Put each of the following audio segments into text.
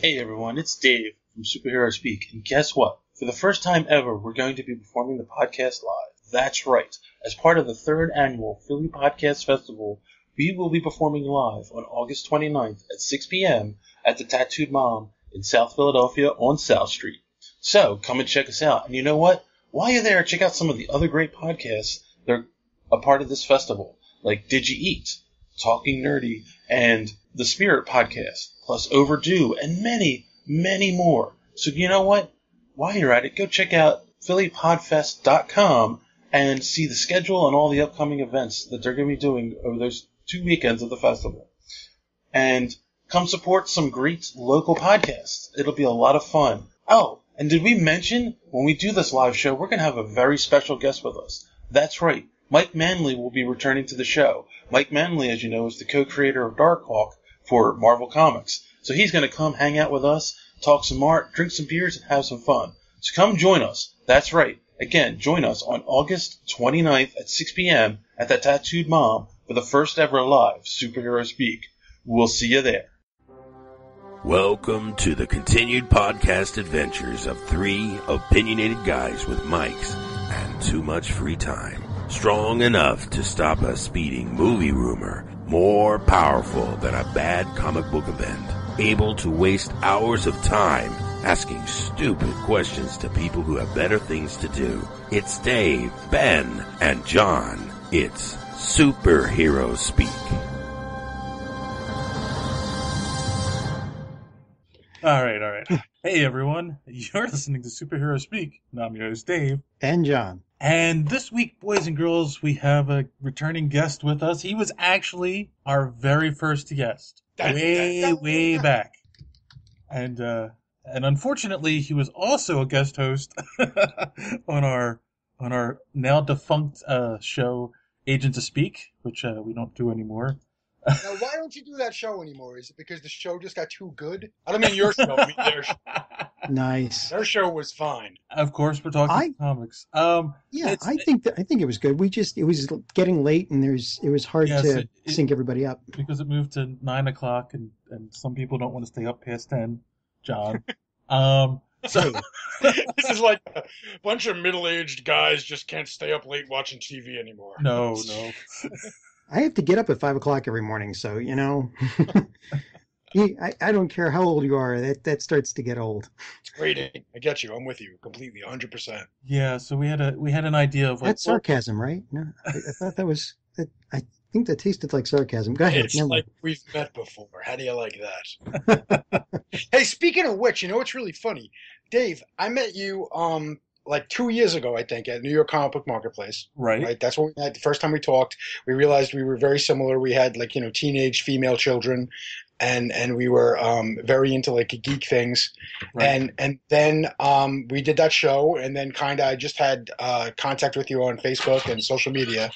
Hey everyone, it's Dave from Superhero Speak, and guess what? For the first time ever, we're going to be performing the podcast live. That's right. As part of the third annual Philly Podcast Festival, we will be performing live on August 29th at 6 p.m. at the Tattooed Mom in South Philadelphia on South Street. So, come and check us out. And you know what? While you're there, check out some of the other great podcasts that are a part of this festival, like Did You Eat?, Talking Nerdy, and the Spirit Podcast, plus Overdue, and many, many more. So you know what? While you're at it, go check out PhillyPodFest.com and see the schedule and all the upcoming events that they're going to be doing over those 2 weekends of the festival. And come support some great local podcasts. It'll be a lot of fun. Oh, and did we mention when we do this live show, we're going to have a very special guest with us. That's right. Mike Manley will be returning to the show. Mike Manley, as you know, is the co-creator of Darkhawk for Marvel Comics. So he's going to come hang out with us, talk some art, drink some beers, and have some fun. So come join us. That's right. Again, join us on August 29th at 6 p.m. at the Tattooed Mom for the first ever live Superhero Speak. We'll see you there. Welcome to the continued podcast adventures of three opinionated guys with mics and too much free time. Strong enough to stop a speeding movie rumor, more powerful than a bad comic book event, able to waste hours of time asking stupid questions to people who have better things to do. It's Dave, Ben, and John. It's Superhero Speak. All right. Hey, everyone. You're listening to Superhero Speak. I'm your host, Dave. And John. And this week, boys and girls, we have a returning guest with us. He was actually our very first guest. Way back. And unfortunately, he was also a guest host on our now defunct show, Agents of Speak, which we don't do anymore. Now, why don't you do that show anymore? Is it because the show just got too good? I don't mean your show. I mean their show. Nice. Their show was fine. Of course, we're talking comics. Yeah, I think it was good. It was getting late, and it was hard to sync everybody up because it moved to 9 o'clock, and some people don't want to stay up past 10. John. So this is like a bunch of middle-aged guys just can't stay up late watching TV anymore. No. I have to get up at 5 o'clock every morning, so you know. I don't care how old you are. That starts to get old. It's great. I get you. I'm with you completely, 100%. Yeah. So we had an idea of like that's sarcasm, right? No, I thought that was. I think that tasted like sarcasm. Go ahead. It's like we've met before. How do you like that? Hey, speaking of which, you know what's really funny, Dave? I met you like 2 years ago, I think, at New York Comic Book Marketplace. Right. That's when the first time we talked. We realized we were very similar. We had teenage female children, and we were very into like geek things. Right. And then we did that show, and then kind of I just had contact with you on Facebook and social media,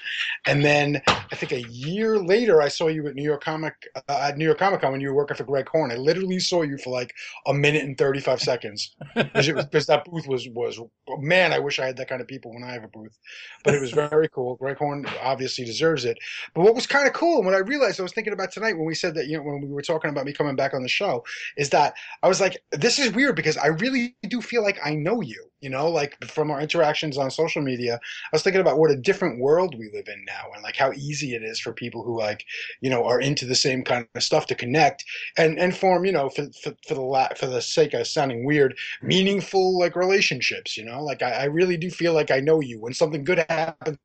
and then I think a year later I saw you at New York Comic Con when you were working for Greg Horn. I literally saw you for like a minute and 35 seconds because that booth was man. I wish I had that kind of people when I have a booth, but it was very cool. Greg Horn obviously deserves it. But what was kind of cool, and what I realized I was thinking about tonight when we said that, when we were talking about me coming back on the show, is that I was like, this is weird because I really do feel like I know you, like from our interactions on social media. I was thinking about what a different world we live in now, and like how easy it is for people who are into the same kind of stuff to connect and form, for the sake of sounding weird, meaningful like relationships, like I really do feel like I know you. When something good happens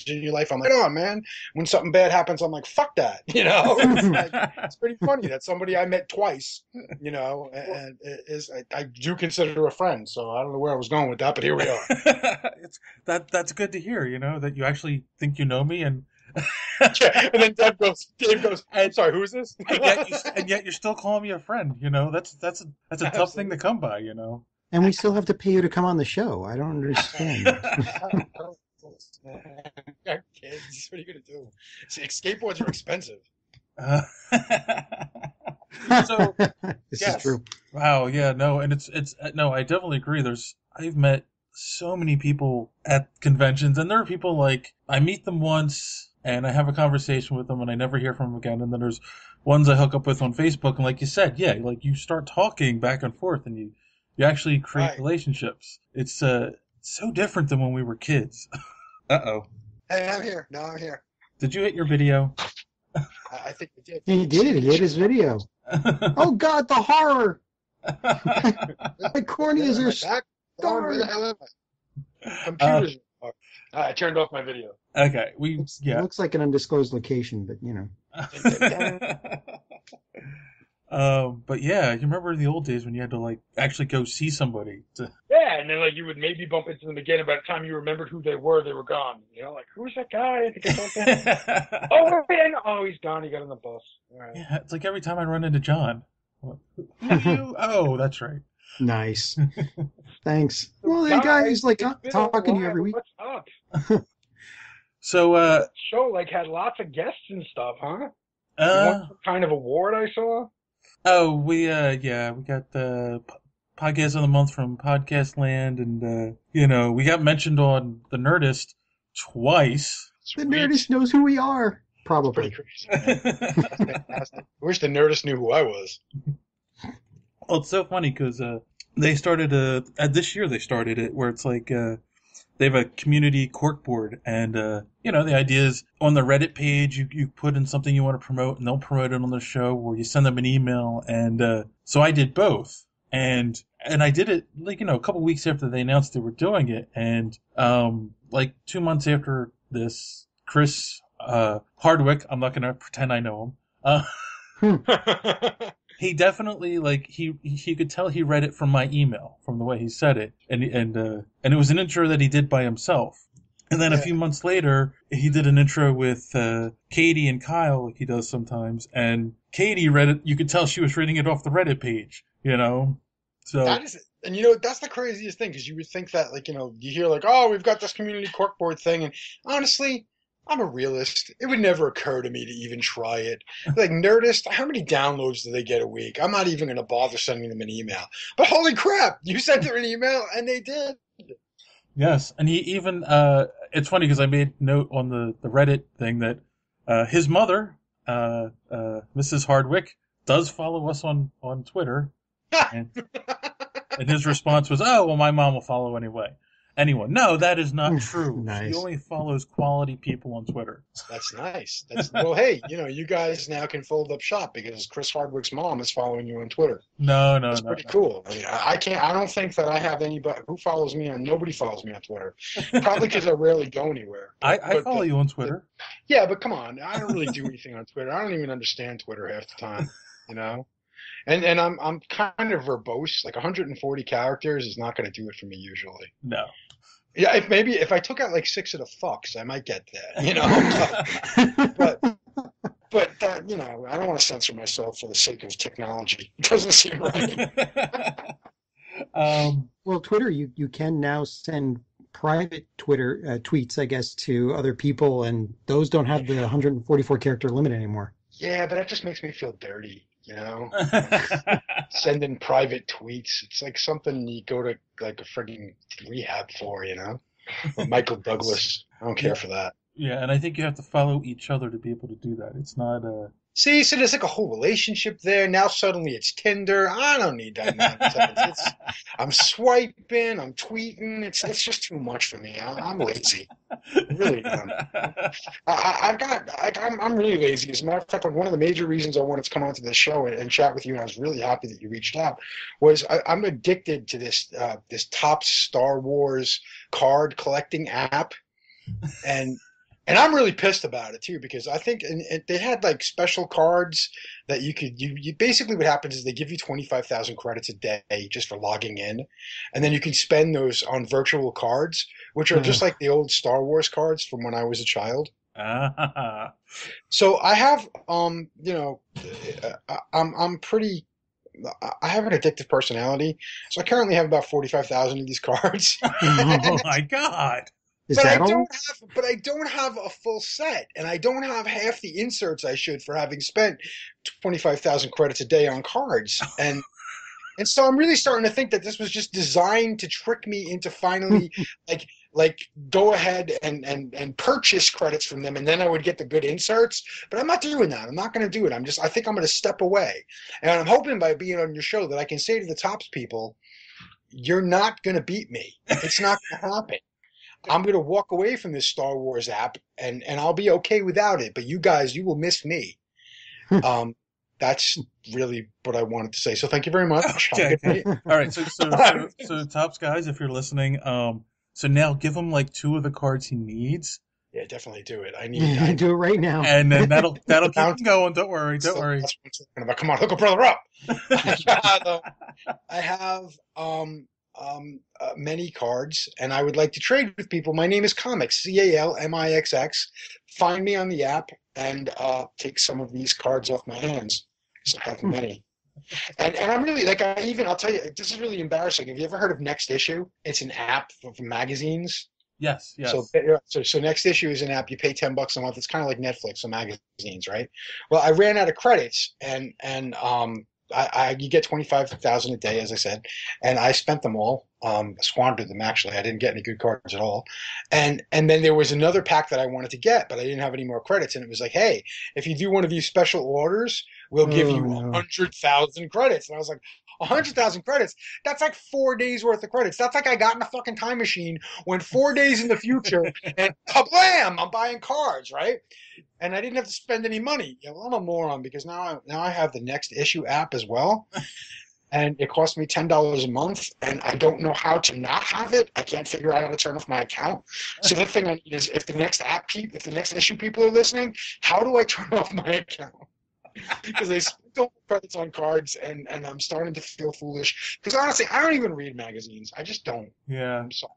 in your life, I'm like, oh man. When something bad happens, I'm like, fuck that. It's pretty funny that somebody I met twice, and I do consider a friend. So I don't know where I was going with that, but here we are. That's good to hear. That you actually think you know me, and yeah, and then Dave goes, I'm sorry, who is this? and yet you're still calling me a friend. That's a tough thing to come by. And we still have to pay you to come on the show. I don't understand. Kids, what are you gonna do? See, skateboards are expensive. So this is true. Wow, yeah, no, and it's no, I definitely agree. I've met so many people at conventions, and there are people like I meet them once and I have a conversation with them and I never hear from them again, and then there's ones I hook up with on Facebook, and like you said, yeah, like you start talking back and forth, and you actually create Right. relationships. It's so different than when we were kids. Uh-oh. Hey, I'm here. No, I'm here. Did you hit your video? I think we did. He did. He hit his video. Oh God, the horror! My corneas are Back. Where the scarred. hell am I? Computers. I turned off my video. Okay, Looks like an undisclosed location, but you know. But yeah, you remember in the old days when you had to like actually go see somebody to... Yeah, and then like you would maybe bump into them again, and by the time you remembered who they were gone. You know, like who's that guy? I think I saw that. Oh, wait, I know. Oh, he's gone. He got on the bus. All right. Yeah, it's like every time I run into John. Who are you? Oh, that's right. Nice. Thanks. Well, hey guys, like it's been a talking to you while. every week. What's up? So, The show like had lots of guests and stuff, huh? You won some kind of award I saw. we got the Podcast of the Month from Podcast Land, and, we got mentioned on The Nerdist twice. The Nerdist knows who we are. Probably. Pretty crazy. Fantastic. I wish the Nerdist knew who I was. Well, it's so funny because they started this year they started it where it's like they have a community corkboard, and the idea is on the Reddit page you put in something you want to promote, and they'll promote it on the show, or you send them an email, and so I did both, and I did it like a couple weeks after they announced they were doing it, and like 2 months after this, Chris Hardwick, I'm not gonna pretend I know him. He definitely he could tell he read it from my email from the way he said it, and it was an intro that he did by himself. And then a few months later, he did an intro with Katie and Kyle, like he does sometimes. And Katie read it. You could tell she was reading it off the Reddit page. So That is, and that's the craziest thing, because you would think that you hear like, oh, we've got this community corkboard thing, and honestly, I'm a realist. It would never occur to me to even try it. Like Nerdist, how many downloads do they get a week? I'm not even going to bother sending them an email. But holy crap, you sent them an email and they did. Yes, and he even it's funny because I made note on the Reddit thing that his mother, Mrs. Hardwick, does follow us on Twitter, and his response was, "Oh, well, my mom will follow anyway." Anyone? No, that is not true. Nice. She only follows quality people on Twitter. That's nice. Well, hey, you guys now can fold up shop because Chris Hardwick's mom is following you on Twitter. No. That's pretty cool. I mean, I can't. I don't think that I have anybody who follows me on. Nobody follows me on Twitter. Probably because I rarely go anywhere. I follow you on Twitter. Yeah, but come on, I don't really do anything on Twitter. I don't even understand Twitter half the time. And I'm kind of verbose. Like 140 characters is not going to do it for me usually. No. Yeah, if I took out like 6 of the fucks, I might get there. But I don't want to censor myself for the sake of technology. It doesn't seem right. Well, Twitter, you can now send private Twitter tweets, I guess, to other people, and those don't have the 144 character limit anymore. Yeah, but that just makes me feel dirty. Sending private tweets. It's like something you go to like a frigging rehab for, Or Michael Douglas. I don't care for that. Yeah, and I think you have to follow each other to be able to do that. It's not See, so there's like a whole relationship there. Now suddenly it's Tinder. I don't need that nonsense. I'm swiping, I'm tweeting. It's just too much for me. I'm lazy. I really am. I'm really lazy. As a matter of fact, one of the major reasons I wanted to come onto this show and chat with you, and I was really happy that you reached out, was I'm addicted to this top Star Wars card collecting app, and I'm really pissed about it too, because I think and they had like special cards that you basically what happens is they give you 25,000 credits a day just for logging in, and then you can spend those on virtual cards, which are just like the old Star Wars cards from when I was a child. So I have I'm pretty. I have an addictive personality, so I currently have about 45,000 of these cards. Oh my God. Is that all? But I don't have a full set, and I don't have half the inserts I should for having spent 25,000 credits a day on cards. And so I'm really starting to think that this was just designed to trick me into finally like go ahead and purchase credits from them, and then I would get the good inserts. But I'm not doing that. I'm not going to do it. I think I'm going to step away. And I'm hoping by being on your show that I can say to the Tops people, you're not going to beat me. It's not going to happen. I'm going to walk away from this Star Wars app, and I'll be okay without it. But you guys, you will miss me. That's really what I wanted to say. So thank you very much. Okay. All right. So Tops guys, if you're listening, so now give him like 2 of the cards he needs. Yeah, definitely do it. I need do it right now. And then that'll keep him going. Don't worry. That's what I'm talking about. Come on, hook a brother up. I have many cards, and I would like to trade with people. My name is Calmixx, Calmixx. Find me on the app and take some of these cards off my hands. So I have many. And I'm really I'll tell you, this is really embarrassing. Have you ever heard of Next Issue? It's an app for magazines. Yes. So Next Issue is an app. You pay $10 a month. It's kind of like Netflix for magazines, right? Well, I ran out of credits, and you get 25,000 a day, as I said, and I spent them all. Squandered them, actually. I didn't get any good cards at all. And then there was another pack that I wanted to get, but I didn't have any more credits. And it was like, hey, if you do one of these special orders, we'll give you 100,000 credits. And I was like, 100,000 credits? That's like 4 days worth of credits. That's like I got in a fucking time machine, went 4 days in the future, and kablam, I'm buying cards, right? And I didn't have to spend any money. Yeah, well, I'm a moron because now I have the Next Issue app as well. And it cost me $10 a month, and I don't know how to not have it. I can't figure out how to turn off my account. So the thing I need is, if the Next Issue people are listening, how do I turn off my account? Because they spent all the credits on cards, and I'm starting to feel foolish. Because honestly, I don't even read magazines. I just don't. Yeah. I'm sorry.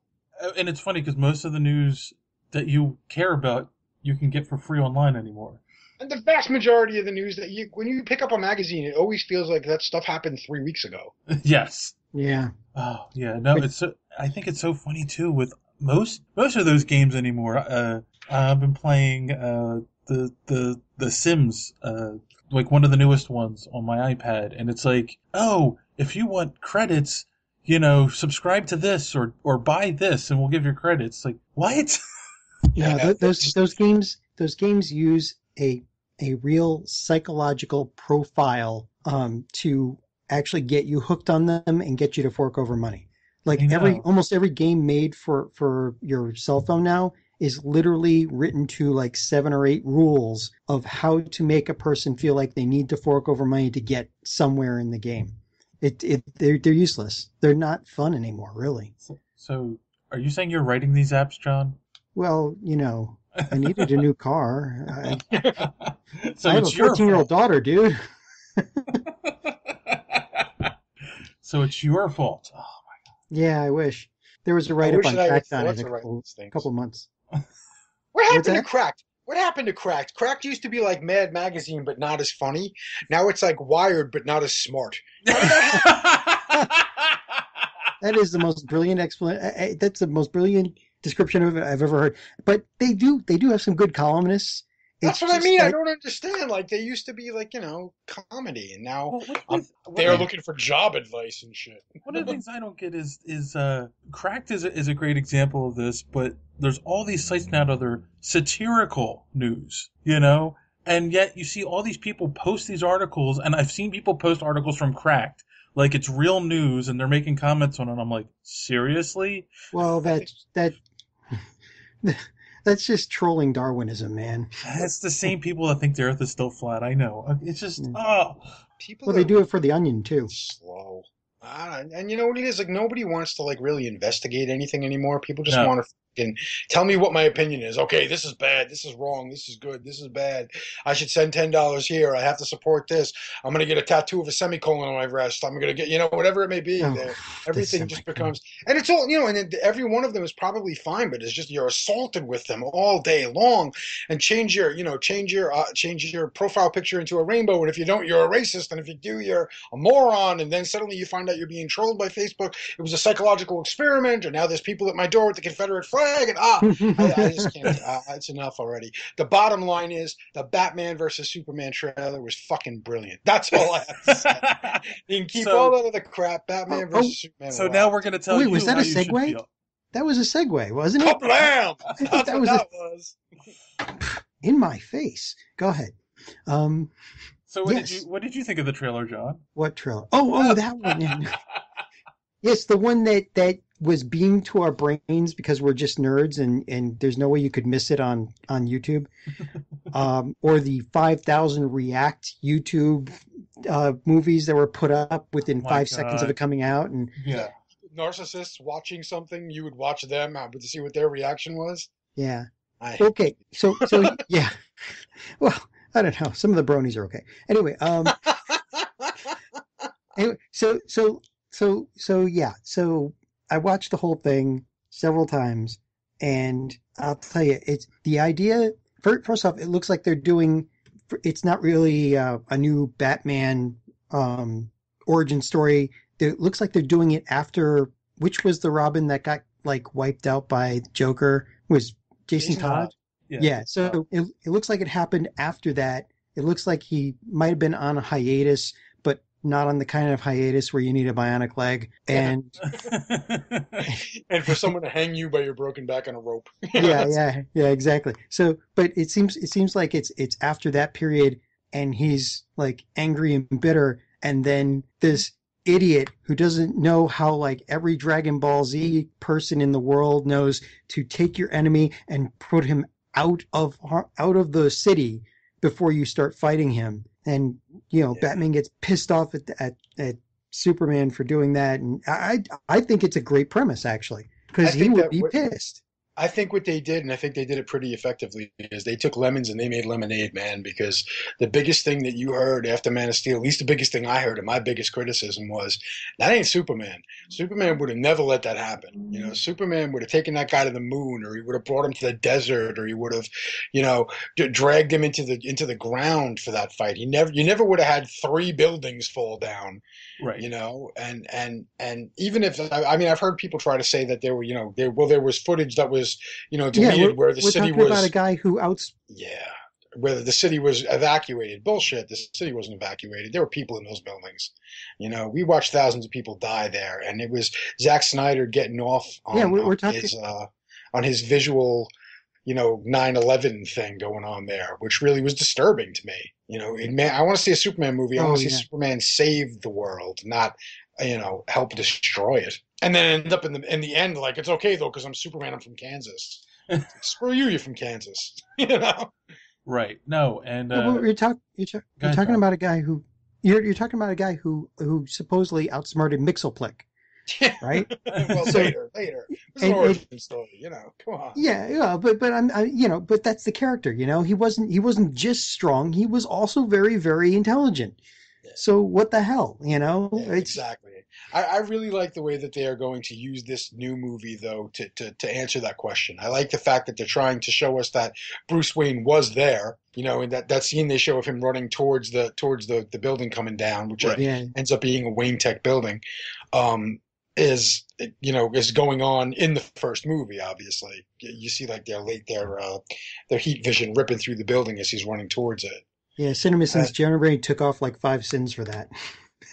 And it's funny because most of the news that you care about, you can get for free online anymore. And the vast majority of the news when you pick up a magazine, it always feels like that stuff happened 3 weeks ago. Yes. Yeah. Oh, yeah. No, I think it's so funny too with most of those games anymore. I've been playing the Sims, like one of the newest ones on my iPad, and it's like, oh, if you want credits, subscribe to this or buy this, and we'll give you credits. Like, what? Yeah, those games use a real psychological profile to actually get you hooked on them and get you to fork over money. Like almost every game made for your cell phone now is literally written to like 7 or 8 rules of how to make a person feel like they need to fork over money to get somewhere in the game. They're useless. They're not fun anymore, really. So are you saying you're writing these apps, John? Well, I needed a new car. So I have a 14-year-old daughter, dude. So it's your fault. Oh my God. Yeah, I wish. There was a write-up on Cracked on it a couple months. What happened to Cracked? What happened to Cracked? Cracked used to be like Mad Magazine, but not as funny. Now it's like Wired, but not as smart. That is the most brilliant explanation. That's the most brilliant description of it I've ever heard. But they do have some good columnists. That's what I mean. I don't understand. Like, they used to be like, comedy, and now they're looking for job advice and shit. One of the things I don't get is Cracked is a great example of this, but there's all these sites now that are satirical news, and yet you see all these people post these articles, and I've seen people post articles from Cracked like it's real news, and they're making comments on it. And I'm like, seriously? Well, that's just trolling Darwinism, man. That's the same people that think the Earth is still flat. I know. It's just people. Well, they do it for the Onion too. Slow. And you know what it is? Like, nobody wants to really investigate anything anymore. People just want to tell me what my opinion is. Okay, this is bad. This is wrong. This is good. This is bad. I should send $10 here. I have to support this. I'm going to get a tattoo of a semicolon on my breast. I'm going to get, whatever it may be. Everything just becomes, and it's all, and every one of them is probably fine, but it's just you're assaulted with them all day long. And change your profile picture into a rainbow. And if you don't, you're a racist. And if you do, you're a moron. And then suddenly you find out you're being trolled by Facebook. It was a psychological experiment. And now there's people at my door with the Confederate flag. And I just can't. It's enough already. The bottom line is the Batman versus Superman trailer was fucking brilliant. That's all I have to say. You can keep all that other crap. Batman versus Superman. So now we're going to tell you was that how a you should segue? feel. That was a segue, wasn't it? Kablam! I thought That's that what was that was. in my face. Go ahead. So what Yes. did you think of the trailer, John? What trailer? Oh, that one. Yeah. Yes, the one that was beamed to our brains because we're just nerds and there's no way you could miss it on YouTube. Or the 5,000 React YouTube movies that were put up within My 5 seconds of God. it coming out. And Yeah. Narcissists watching something, you would watch them to see what their reaction was. yeah. I Okay. So yeah. Well, I don't know. Some of the bronies are okay. Anyway, so yeah. So I watched the whole thing several times, and I'll tell you, it's the idea. First off, it looks like they're doing. It's not really a new Batman origin story. It looks like they're doing it after. Which was the Robin that got like wiped out by Joker? Was Jason Todd? Yeah. So it looks like it happened after that. It looks like he might have been on a hiatus, but not on the kind of hiatus where you need a bionic leg. And and for someone to hang you by your broken back on a rope. yeah, exactly. So, but it seems like it's after that period, and he's like angry and bitter, and then this idiot who doesn't know how like every Dragon Ball Z person in the world knows to take your enemy and put him out of the city before you start fighting him. And Batman gets pissed off at Superman for doing that, and I think it's a great premise actually, because he would be pissed. I think what they did, and I think they did it pretty effectively, is they took lemons and they made lemonade, man, because the biggest thing that you heard after Man of Steel, at least the biggest thing I heard, and my biggest criticism was, that ain't Superman. Superman would have never let that happen. Superman would have taken that guy to the moon, or he would have brought him to the desert, or he would have, dragged him into the ground for that fight. You never would have had 3 buildings fall down. Right. And even if I've heard people try to say that there was footage that was deleted where the city was. We're talking about a guy who where the city was evacuated. Bullshit. The city wasn't evacuated. There were people in those buildings. We watched thousands of people die there, and it was Zack Snyder getting off on his visual 9/11 thing going on there, which really was disturbing to me. I want to see a Superman movie. I want to see Superman save the world, not help destroy it. And then end up in the end like, it's okay though because I'm Superman. I'm from Kansas. Screw you. You're from Kansas. Right. No. And you're talking about a guy who you're talking about a guy who supposedly outsmarted Mixelplick. Right. Well, later. It's an origin story, Come on. Yeah, but that's the character, He wasn't just strong; he was also very, very intelligent. Yeah. So what the hell, Yeah, exactly. I really like the way that they are going to use this new movie, though, to answer that question. I like the fact that they're trying to show us that Bruce Wayne was there. In that scene they show of him running towards the building coming down, which ends up being a Wayne Tech building. Is going on in the first movie. Obviously, you see like their heat vision ripping through the building as he's running towards it. Yeah, CinemaSins Generate took off like 5 sins for that.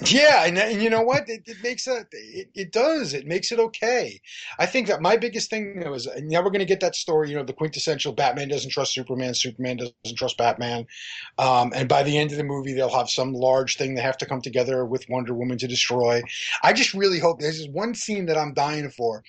Yeah, and you know what? It makes it makes it okay. I think that my biggest thing though is now we're going to get that story. The quintessential Batman doesn't trust Superman, Superman doesn't trust Batman, and by the end of the movie they'll have some large thing they have to come together with Wonder Woman to destroy. I just really hope there's this one scene that I'm dying for.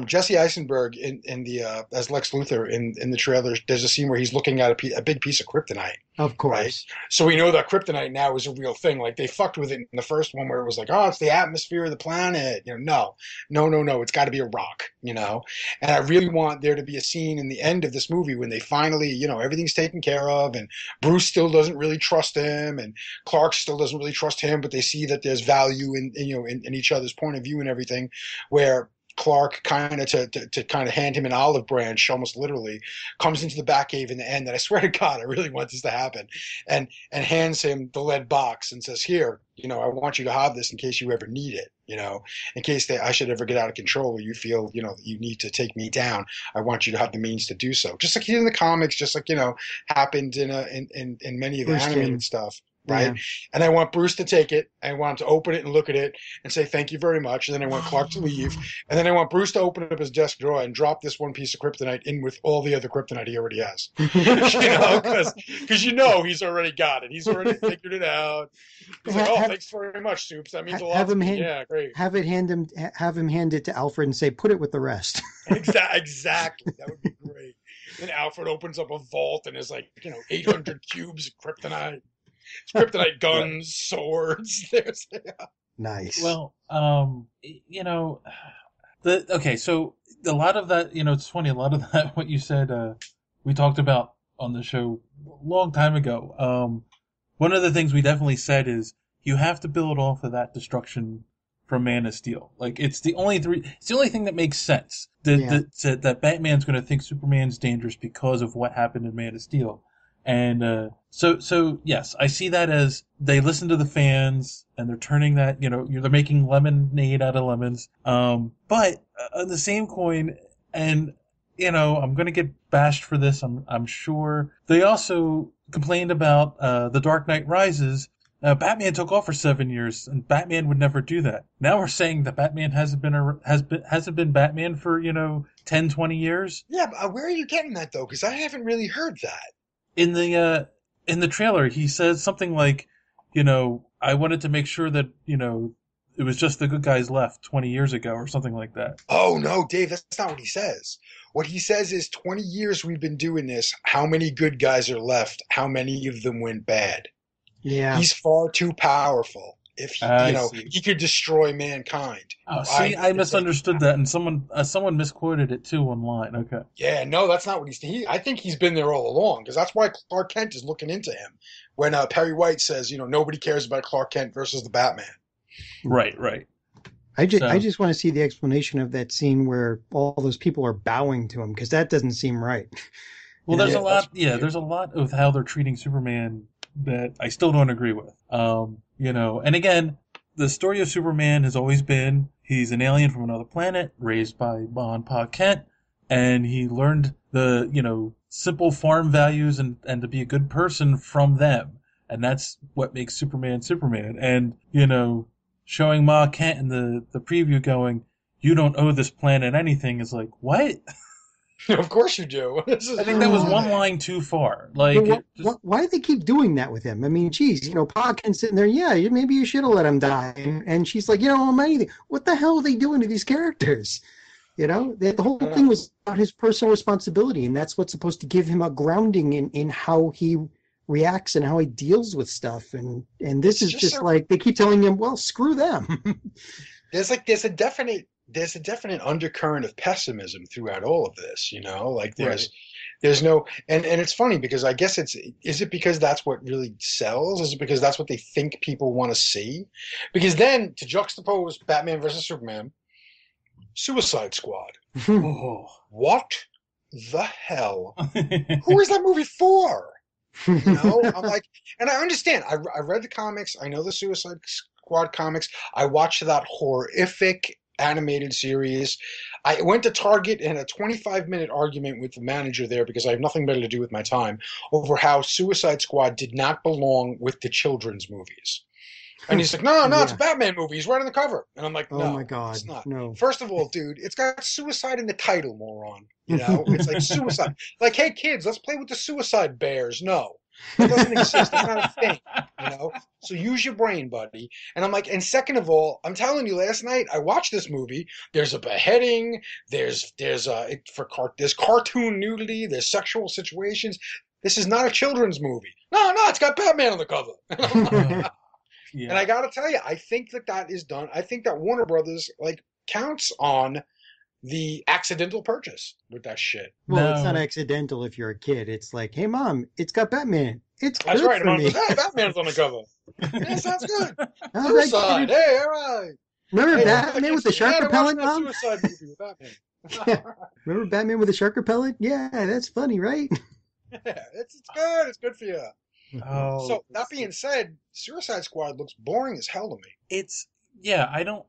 Jesse Eisenberg in the as Lex Luthor in the trailer, there's a scene where he's looking at a big piece of kryptonite. Of course. Right? So we know that kryptonite now is a real thing. Like they fucked with it in the first one where it was like, oh, it's the atmosphere of the planet. No. It's got to be a rock, And I really want there to be a scene in the end of this movie when they finally, everything's taken care of and Bruce still doesn't really trust him and Clark still doesn't really trust him, but they see that there's value in each other's point of view and everything, where Clark kind of to kind of hand him an olive branch, almost literally, comes into the Batcave in the end. And I swear to God, I really want this to happen. And hands him the lead box and says, "Here, I want you to have this in case you ever need it. In case I should ever get out of control or you feel, that you need to take me down. I want you to have the means to do so." Just like in the comics, just like happened in many of the animated stuff. right? Yeah. And I want Bruce to take it. I want him to open it and look at it and say, thank you very much. And then I want Clark to leave. And then I want Bruce to open up his desk drawer and drop this one piece of kryptonite in with all the other kryptonite he already has. Because he's already got it. He's already figured it out. He's like, thanks very much, Soups. That means a lot to me. Yeah, great. Have him hand it to Alfred and say, put it with the rest. Exactly. That would be great. Then Alfred opens up a vault and is like, 800 cubes of kryptonite. It's kryptonite guns, swords. Nice. Well, so a lot of that, it's funny, a lot of that, what you said, we talked about on the show a long time ago. One of the things we definitely said is you have to build off of that destruction from Man of Steel. Like, it's the only thing that makes sense. That Batman's going to think Superman's dangerous because of what happened in Man of Steel. And so yes, I see that as they listen to the fans and they're turning that, they're making lemonade out of lemons. But on the same coin, and I'm going to get bashed for this, I'm sure. They also complained about The Dark Knight Rises. Batman took off for 7 years, and Batman would never do that. Now we're saying that Batman hasn't been Batman for 10, 20 years. Yeah, but where are you getting that though? Because I haven't really heard that. In the trailer, he says something like, I wanted to make sure that it was just the good guys left 20 years ago, or something like that. Oh no, Dave, that's not what he says. What he says is 20 years we've been doing this. How many good guys are left? How many of them went bad? Yeah. He's far too powerful. If he could destroy mankind. Oh, see, I misunderstood that, and someone misquoted it too online. Okay. Yeah, no, that's not what he's. I think he's been there all along, because that's why Clark Kent is looking into him. When Perry White says, nobody cares about Clark Kent versus the Batman. Right. I just want to see the explanation of that scene where all those people are bowing to him, because that doesn't seem right. Well, there's a lot. Yeah, there's a lot of how they're treating Superman that I still don't agree with. And again, the story of Superman has always been he's an alien from another planet, raised by Ma and Pa Kent, and he learned the, simple farm values and to be a good person from them. And that's what makes Superman Superman. And, showing Ma Kent in the preview going, you don't owe this planet anything is like, what? Of course you do. I think that was one line too far. Like, why do they keep doing that with him? I mean, geez, Pa Kent's sitting there, maybe you should have let him die. And she's like, what the hell are they doing to these characters? The whole thing was about his personal responsibility, and that's what's supposed to give him a grounding in how he reacts and how he deals with stuff. And this is just like, they keep telling him, well, screw them. There's a definite undercurrent of pessimism throughout all of this, there's no, and it's funny because I guess is it because that's what really sells? Is it because that's what they think people want to see? Because then to juxtapose Batman versus Superman, Suicide Squad. Oh. What the hell? Who is that movie for? I'm like, and I understand. I read the comics. I know the Suicide Squad comics. I watched that horrific animated series. I went to Target and had a 25-minute argument with the manager there because I have nothing better to do with my time over how Suicide Squad did not belong with the children's movies. And he's like, no, it's a Batman movie. He's right on the cover. And I'm like, no, oh my God, it's not. No. First of all, dude, it's got suicide in the title, moron. It's like suicide. Like, hey, kids, let's play with the suicide bears. No. That doesn't exist. It's not a thing, So use your brain, buddy. And I'm like, and second of all, I'm telling you, last night I watched this movie. There's a beheading. There's cartoon nudity. There's sexual situations. This is not a children's movie. No, it's got Batman on the cover. Yeah. And I got to tell you, I think that is done. I think that Warner Brothers counts on the accidental purchase with that shit. Well, It's not accidental if you're a kid. It's like, hey, Mom, it's got Batman. That's right. For me. Batman's on the cover. Yeah, sounds good. Suicide. Hey, all right. Remember Batman with the shark repellent, Mom? Suicide movie with Batman. Remember Batman with the shark repellent? Yeah, that's funny, right? Yeah, it's good. It's good for you. Oh, So that being said, Suicide Squad looks boring as hell to me. It's yeah, I don't.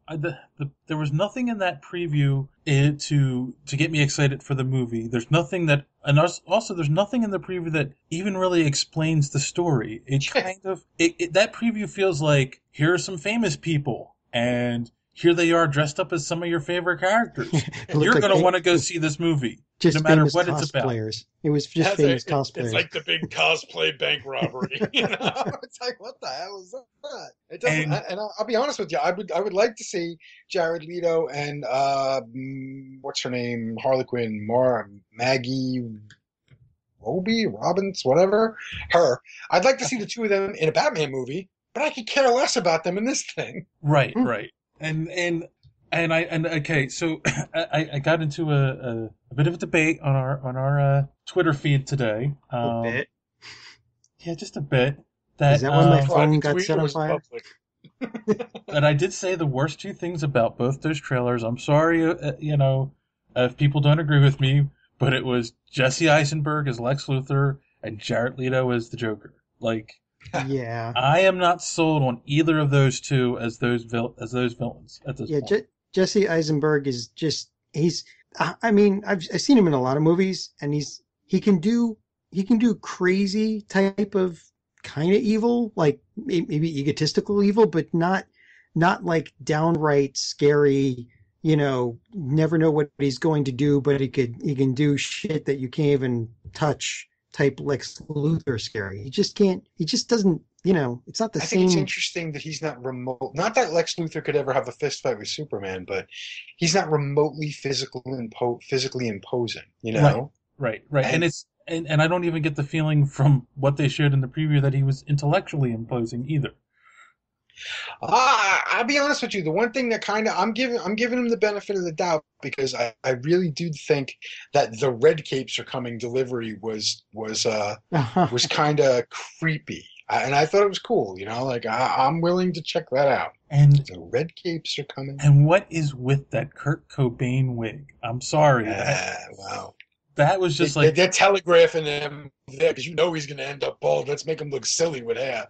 There was nothing in that preview to get me excited for the movie. There's nothing that, and also there's nothing in the preview that even really explains the story. It kind of that preview feels like, here are some famous people, and here they are dressed up as some of your favorite characters. You're like going to want to go see this movie, just no matter famous what it's about. cosplayers. It was just famous cosplayers. It's like the big cosplay bank robbery. You know, it's like, what the hell is that? It doesn't. And I'll be honest with you, I would like to see Jared Leto and what's her name, Harley Quinn, Maggie Robbins, whatever. Her. I'd like to see the two of them in a Batman movie, but I could care less about them in this thing. Right. And okay, so I got into a bit of a debate on our Twitter feed today. A bit? Yeah, just a bit. That, is that when my phone got set on fire? And I did say the worst two things about both those trailers. I'm sorry, if people don't agree with me, but it was Jesse Eisenberg as Lex Luthor and Jared Leto as the Joker. Like, yeah, I am not sold on either of those two as those villains at this point. Jesse Eisenberg is he's. I mean, I've seen him in a lot of movies, and he can do crazy type of kind of evil, like maybe egotistical evil, but not like downright scary. You know, never know what he's going to do, but he can do shit that you can't even touch. Type Lex Luthor scary. He just doesn't, it's not the same. I think it's interesting that he's not remote. Not that Lex Luthor could ever have a fist fight with Superman, but he's not remotely physically imposing, you know? Right. And I don't even get the feeling from what they showed in the preview that he was intellectually imposing either. I'll be honest with you. The one thing that I'm giving him the benefit of the doubt, because I really do think that the red capes are coming delivery was kind of creepy, and I thought it was cool. Like I'm willing to check that out. And the red capes are coming. And what is with that Kurt Cobain wig? I'm sorry. Wow. That was just they're telegraphing him there because he's going to end up bald. Let's make him look silly with hair.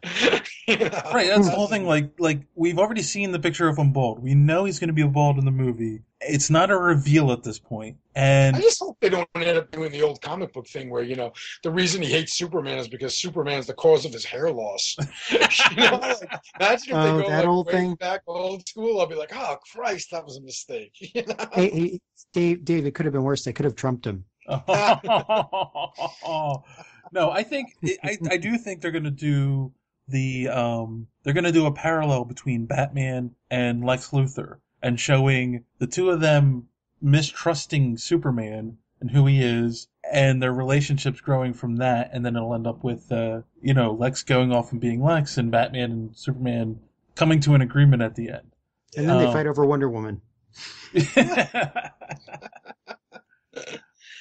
Right, that's the whole thing. Like we've already seen the picture of him bald. We know he's going to be bald in the movie. It's not a reveal at this point. And I just hope they don't end up doing the old comic book thing where the reason he hates Superman is because Superman's the cause of his hair loss. Imagine if they go that old way thing back old school. I'll be like, oh Christ, that was a mistake. Hey, Dave, it could have been worse. They could have trumped him. No, I think I do think they're going to do a parallel between Batman and Lex Luthor, and showing the two of them mistrusting Superman and who he is, and their relationships growing from that, and then it'll end up with Lex going off and being Lex, and Batman and Superman coming to an agreement at the end. And then they fight over Wonder Woman.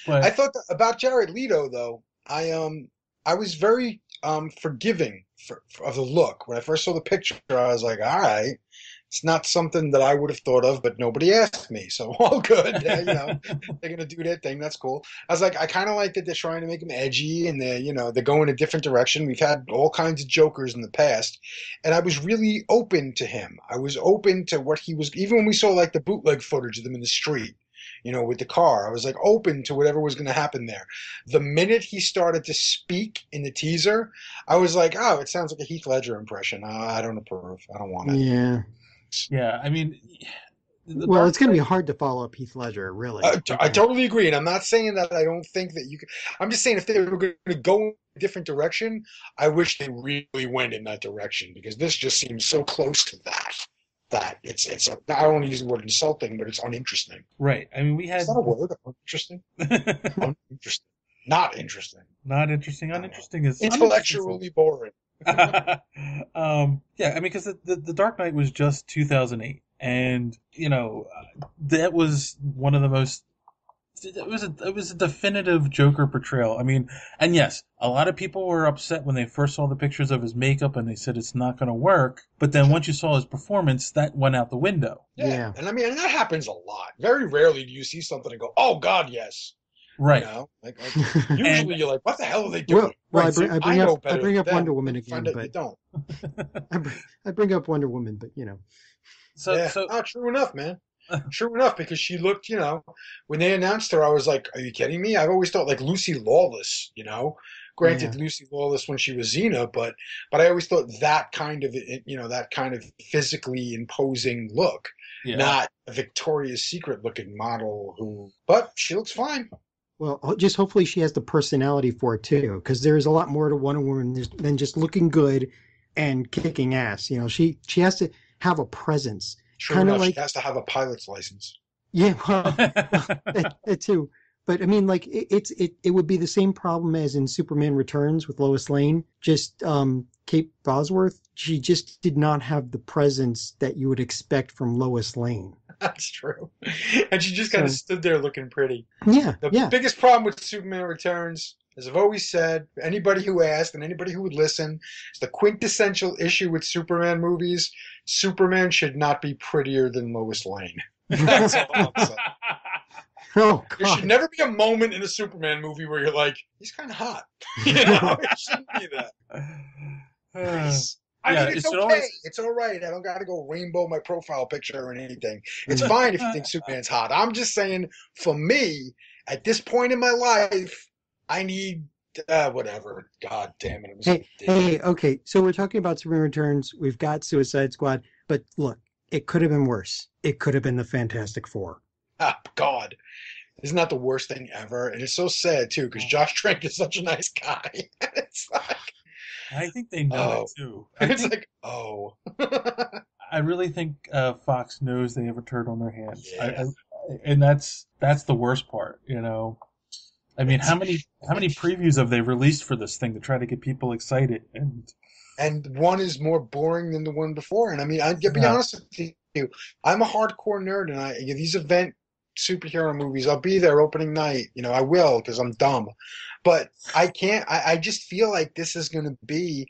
But I thought about Jared Leto, though. I was very forgiving of the look. When I first saw the picture, I was like, all right, it's not something that I would have thought of, but nobody asked me, so all good. They're going to do their thing. That's cool. I was like, I kind of like that they're trying to make him edgy, and they're going a different direction. We've had all kinds of Jokers in the past, and I was really open to him. I was open to what he was, even when we saw like the bootleg footage of them in the street. With the car. I was like open to whatever was going to happen there. The minute he started to speak in the teaser, I was like, oh, it sounds like a Heath Ledger impression. I don't approve. I don't want it. Yeah. Yeah, I mean... Well, it's going to be hard to follow up Heath Ledger, really. I totally agree, and I'm not saying that I don't think that you can... I'm just saying if they were going to go in a different direction, I wish they really went in that direction, because this just seems so close to that. That it's I don't want to use the word insulting, but it's uninteresting. Right. I mean, we had... Is that a word? Uninteresting? Uninteresting. Not interesting. Not interesting. Uninteresting is... Intellectually boring. Yeah, I mean, because the Dark Knight was just 2008. And, that was one of the most... It was a definitive Joker portrayal. I mean, and yes, a lot of people were upset when they first saw the pictures of his makeup and they said it's not going to work. But then once you saw his performance, that went out the window. Yeah. And I mean, and that happens a lot. Very rarely do you see something and go, oh God, yes. Right. Usually you're like, what the hell are they doing? Well, I bring up Wonder Woman again, but you don't. I bring up Wonder Woman, but True enough, man. True enough, because she looked, when they announced her, I was like, are you kidding me? I've always thought like Lucy Lawless, Granted, Lucy Lawless when she was Xena, but I always thought that kind of, that kind of physically imposing look, not a Victoria's Secret looking model but she looks fine. Well, just hopefully she has the personality for it too, because there's a lot more to Wonder Woman than just looking good and kicking ass. She has to have a presence. True enough, she has to have a pilot's license. Yeah, well, that too. But I mean, like it would be the same problem as in Superman Returns with Lois Lane. Just Kate Bosworth, she just did not have the presence that you would expect from Lois Lane. That's true. And she just kind of stood there looking pretty. Yeah. The biggest problem with Superman Returns, as I've always said, anybody who asked and anybody who would listen, is the quintessential issue with Superman movies. Superman should not be prettier than Lois Lane. That's all I'm saying. Oh, God. There should never be a moment in a Superman movie where you're like, he's kind of hot. It shouldn't be that. I mean, it's okay. It's all right. I don't got to go rainbow my profile picture or anything. It's fine if you think Superman's hot. I'm just saying, for me, at this point in my life, I need whatever. God damn it. Hey, okay. So we're talking about Superman Returns. We've got Suicide Squad. But look, it could have been worse. It could have been the Fantastic Four. Oh, God. Isn't that the worst thing ever? And it's so sad, too, because Josh Trank is such a nice guy. It's like... I think they know it, too. I really think Fox knows they have a turd on their hands. Yeah. And that's the worst part, I mean, how many previews have they released for this thing to try to get people excited? And one is more boring than the one before. And I mean, I'll be honest with you, I'm a hardcore nerd, and these event superhero movies, I'll be there opening night. I will, because I'm dumb. But I can't. I just feel like this is going to be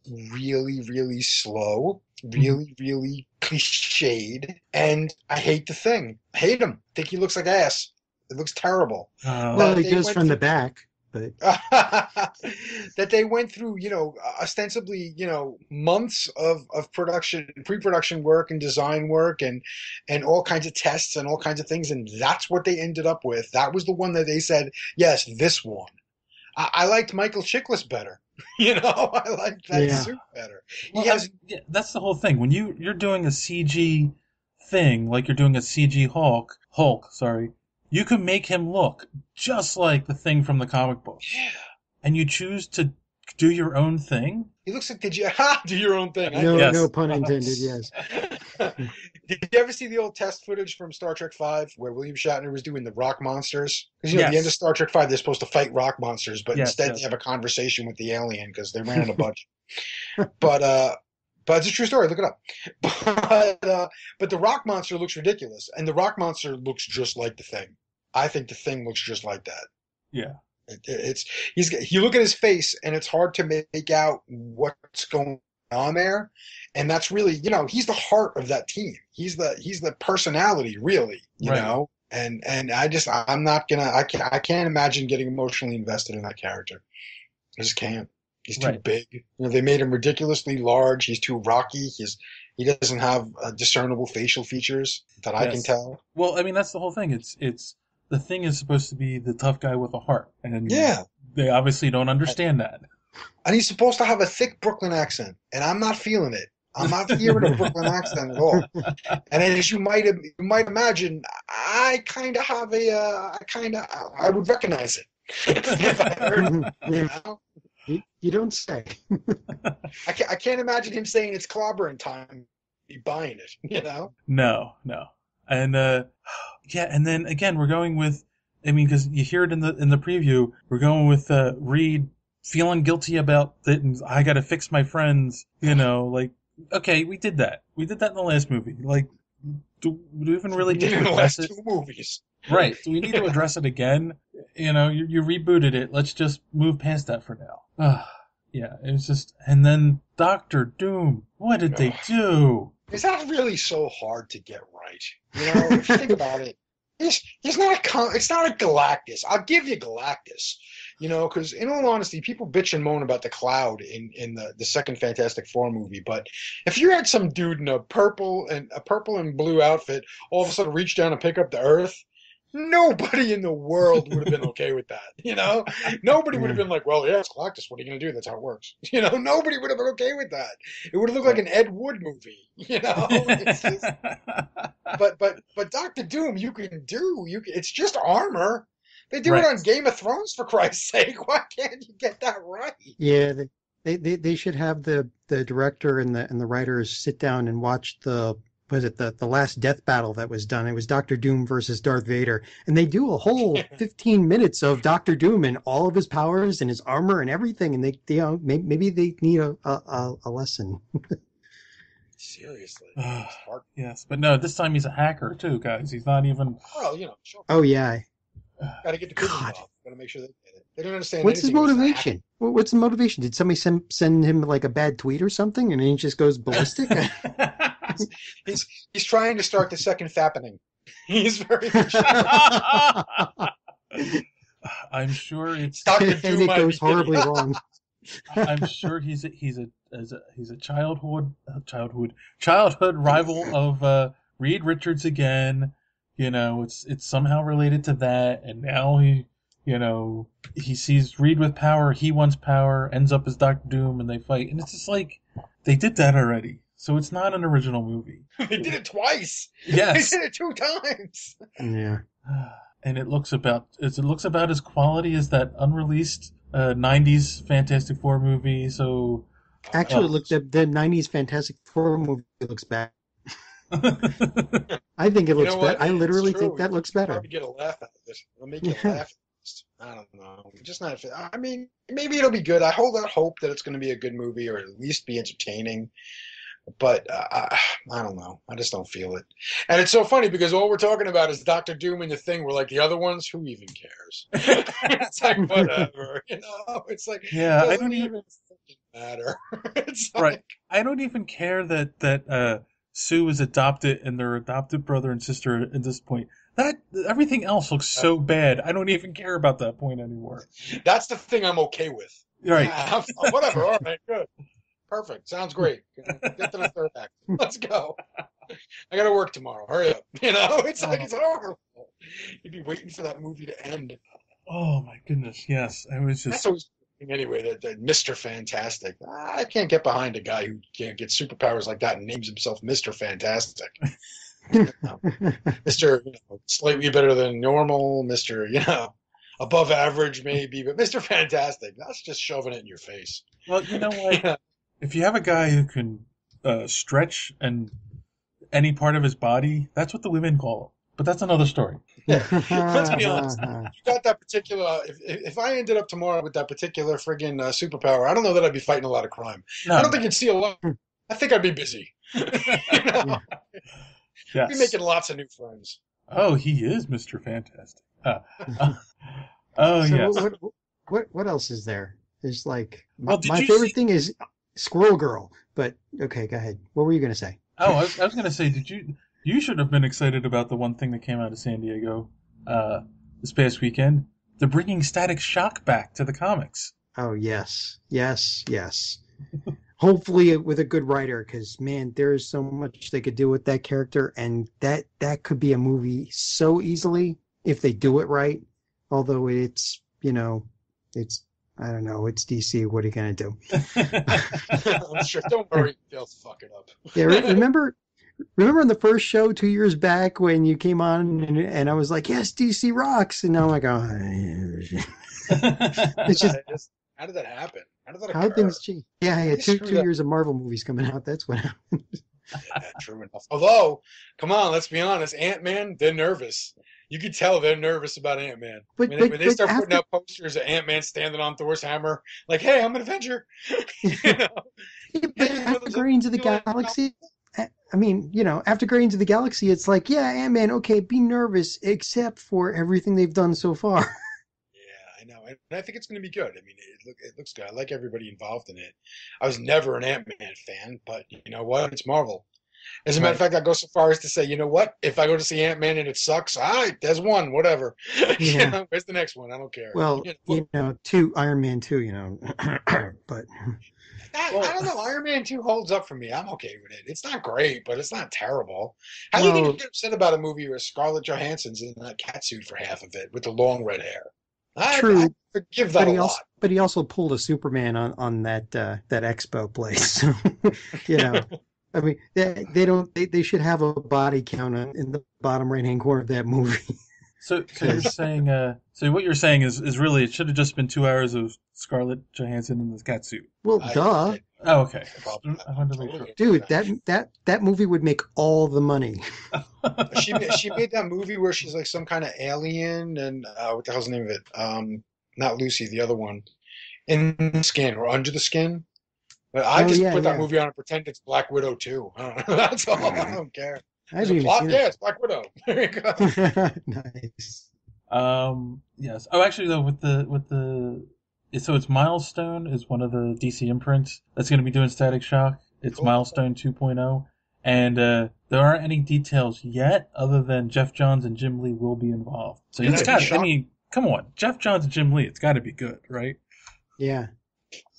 really, really slow, really, really cliched, and I hate the Thing. I hate him. I think he looks like ass. It looks terrible. Well, it goes from the back. But that they went through, ostensibly, months of production, pre-production work and design work and all kinds of tests and all kinds of things, and that's what they ended up with. That was the one that they said, yes, this one. I liked Michael Chiklis better. I liked that suit better. Well, that's the whole thing. When you're doing a CG thing, like you're doing a CG Hulk, you can make him look just like the Thing from the comic book. Yeah. And you choose to do your own thing? He looks like, do your own thing. No pun intended, yes. Did you ever see the old test footage from Star Trek V where William Shatner was doing the rock monsters? Because, at the end of Star Trek V, they're supposed to fight rock monsters, but instead they have a conversation with the alien because they ran out of budget. But it's a true story. Look it up. But the rock monster looks ridiculous, and the rock monster looks just like the Thing. I think the Thing looks just like that. Yeah. You look at his face, and it's hard to make out what's going on there, and that's really, he's the heart of that team. He's the personality, really, you know. And I'm not gonna. I can't imagine getting emotionally invested in that character. I just can't. He's too big. They made him ridiculously large. He's too rocky. He doesn't have discernible facial features that I can tell. Well, I mean, that's the whole thing. It's the Thing is supposed to be the tough guy with a heart, and they obviously don't understand that. And he's supposed to have a thick Brooklyn accent, and I'm not feeling it. I'm not hearing a Brooklyn accent at all. And as you might imagine, I kind of have I would recognize it if I heard it. You don't say. I can't imagine him saying it's clobbering time. Be buying it, No. And and then again we're going with, I mean, because you hear it in the preview, we're going with Reed feeling guilty about that. I got to fix my friends. Like, okay, we did that. We did that in the last movie. Like, do we even really need to address it? 2 movies. Right. Do we need to address it again? You rebooted it. Let's just move past that for now. Yeah, it was just... And then Doctor Doom. What did they do? Is that really so hard to get right? If you think about it, it's not a Galactus. I'll give you Galactus. Because in all honesty, people bitch and moan about the Cloud in the second Fantastic Four movie, but if you had some dude in a purple and blue outfit all of a sudden reach down and pick up the Earth, nobody in the world would have been okay with that. Nobody would have been like, well, yeah, it's Galactus. What are you going to do? That's how it works. Nobody would have been okay with that. It would have looked like an Ed Wood movie. It's just, but Doctor Doom, it's just armor. They do it on Game of Thrones, for Christ's sake. Why can't you get that right? Yeah, they should have the director and the writers sit down and watch the last death battle that was done. It was Doctor Doom versus Darth Vader, and they do a whole 15 minutes of Doctor Doom and all of his powers and his armor and everything. And they maybe they need a lesson. Seriously, yes, but no, this time he's a hacker too, guys. He's not even. Well, sure. Oh yeah. Got to get the kids involved. Got to make sure they get it. They don't understand. What's his motivation? What's the motivation? Did somebody send him like a bad tweet or something, and he just goes ballistic? He's trying to start the second fappening. He's very. I'm sure it's Dr. Doom, and it goes horribly wrong. I'm sure he's a childhood rival of Reed Richards again. It's somehow related to that, and now he sees Reed with power, he wants power, ends up as Doctor Doom, and they fight, and it's just like they did that already. So it's not an original movie. They did it twice. Yes, they did it 2 times. Yeah, and it looks about as quality as that unreleased '90s Fantastic Four movie. So actually, the '90s Fantastic Four movie looks bad. I think it looks better. I literally think that looks better. Probably get a laugh out of this. It'll make you laugh. I don't know. Just not. I mean, maybe it'll be good. I hold out hope that it's going to be a good movie, or at least be entertaining. But I don't know. I just don't feel it. And it's so funny because all we're talking about is Doctor Doom and the Thing. We're like, the other ones, who even cares? It's like, whatever. It's like, yeah, I don't even matter. It's right. Like, I don't even care that Sue is adopted and their adopted brother and sister at this point. That everything else looks so bad. I don't even care about that point anymore. That's the thing I'm okay with. Right. Yeah, whatever. All right, good. Perfect. Sounds great. Get to the third act. Let's go. I got to work tomorrow. Hurry up. It's like it's horrible. You'd be waiting for that movie to end. Oh my goodness. Yes. I was just. That's always anyway. That Mr. Fantastic. I can't get behind a guy who can't get superpowers like that and names himself Mr. Fantastic. Mr. Slightly better than normal. Mr. Above average maybe, but Mr. Fantastic. That's just shoving it in your face. Well, you know what? If you have a guy who can stretch and any part of his body, that's what the women call him. But that's another story. Let's be honest. You got that particular. If I ended up tomorrow with that particular friggin' superpower, I don't know that I'd be fighting a lot of crime. No. I don't think you'd see a lot. I think I'd be busy. Yes. I'd be making lots of new friends. Oh, he is Mr. Fantastic. So yes. What else is there? There's like Well, my favorite thing is Squirrel Girl. But okay, go ahead. What were you going to say? Oh, I was going to say, you should have been excited about the one thing that came out of San Diego this past weekend. They're bringing Static Shock back to the comics. Oh, yes. Hopefully with a good writer, because, man, there is so much they could do with that character, and that could be a movie so easily if they do it right. Although it's, I don't know, it's DC. What are you going to do? I'm sure. Don't worry. They'll fuck it up. Yeah, remember in the first show 2 years back when you came on and I was like, yes, DC rocks. And now I'm like, oh. It's just, how did that happen? How did that occur? How things change. Yeah, two years of Marvel movies coming out. That's what happened. Yeah, true enough. Although, come on, let's be honest. Ant-Man, they're nervous. You can tell they're nervous about Ant-Man. When they start putting out posters of Ant-Man standing on Thor's hammer, like, hey, I'm an Avenger. But after Guardians of the Galaxy, after Guardians of the Galaxy, it's like, yeah, Ant-Man, okay, be nervous, except for everything they've done so far. Yeah, I know. And I think it's going to be good. I mean, it looks good. I like everybody involved in it. I was never an Ant-Man fan, but you know what? It's Marvel. As a matter of fact, I go so far as to say, you know what? If I go to see Ant-Man and it sucks, all right, there's one, whatever. Yeah. Where's the next one? I don't care. Well, Iron Man 2, but I don't know. Iron Man 2 holds up for me. I'm okay with it. It's not great, but it's not terrible. How do you think you get upset about a movie where Scarlett Johansson's in that catsuit for half of it with the long red hair? True. I forgive that a lot. But he also pulled a Superman on that expo place. I mean, they should have a body count in the bottom right hand corner of that movie. So you're saying, what you're saying is really it should have just been 2 hours of Scarlett Johansson in this catsuit. Well, duh. Oh, okay. Dude, that movie would make all the money. She made that movie where she's like some kind of alien, and what the hell's the name of it? Not Lucy, the other one. In the Skin or Under the Skin. But I put that movie on and pretend it's Black Widow too. That's all. I don't care. It's Black Widow. There you go. Nice. Yes. Oh, actually, though, so it's Milestone is one of the DC imprints that's going to be doing Static Shock. It's cool. Milestone 2.0, and there aren't any details yet, other than Jeff Johns and Jim Lee will be involved. So it's got. I mean, come on, Jeff Johns and Jim Lee. It's got to be good, right? Yeah.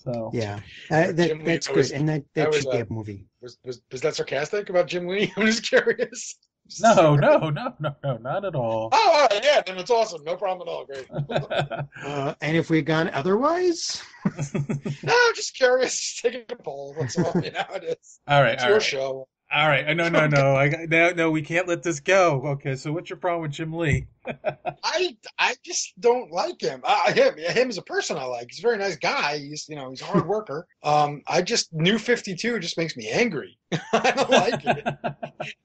So yeah, that's good, and that should be a movie. Was that sarcastic about Jim Lee? I'm just curious. No, not at all. Oh, yeah, then it's awesome. No problem at all. Great. And if we'd gone otherwise? No, just curious. Taking a poll. That's all. It is. All right. It's your show. All right. No, we can't let this go. Okay, so what's your problem with Jim Lee? I just don't like him. Him as a person I like. He's a very nice guy. He's a hard worker. I just New 52 just makes me angry. I don't like it.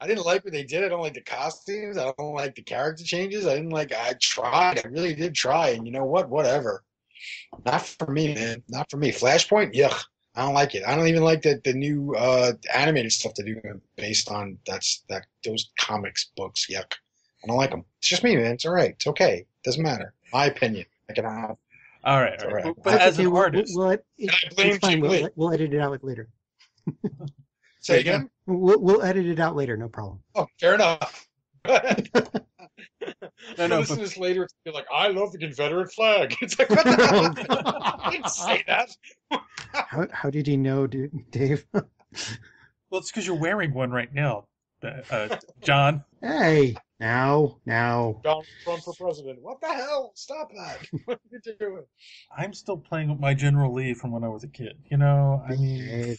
I didn't like what they did. I don't like the costumes. I don't like the character changes. I tried. I really did try. And you know what? Whatever. Not for me, man. Not for me. Flashpoint? Yuck. I don't like it. I don't even like the new animated stuff they do based on those comics books. Yuck. I don't like them. It's just me, man. It's all right. It's okay. Doesn't matter. My opinion. I can have. All right. But as an artist, we'll edit it out later. Say again? We'll edit it out later. No problem. Oh, fair enough. No, listen to this later. It's be like, I love the Confederate flag. It's like, what the hell? I didn't say that. How did he know, Dave? Well, it's because you're wearing one right now, John. Hey, now. Donald Trump for president. What the hell? Stop that. What are you doing? I'm still playing with my General Lee from when I was a kid. I mean...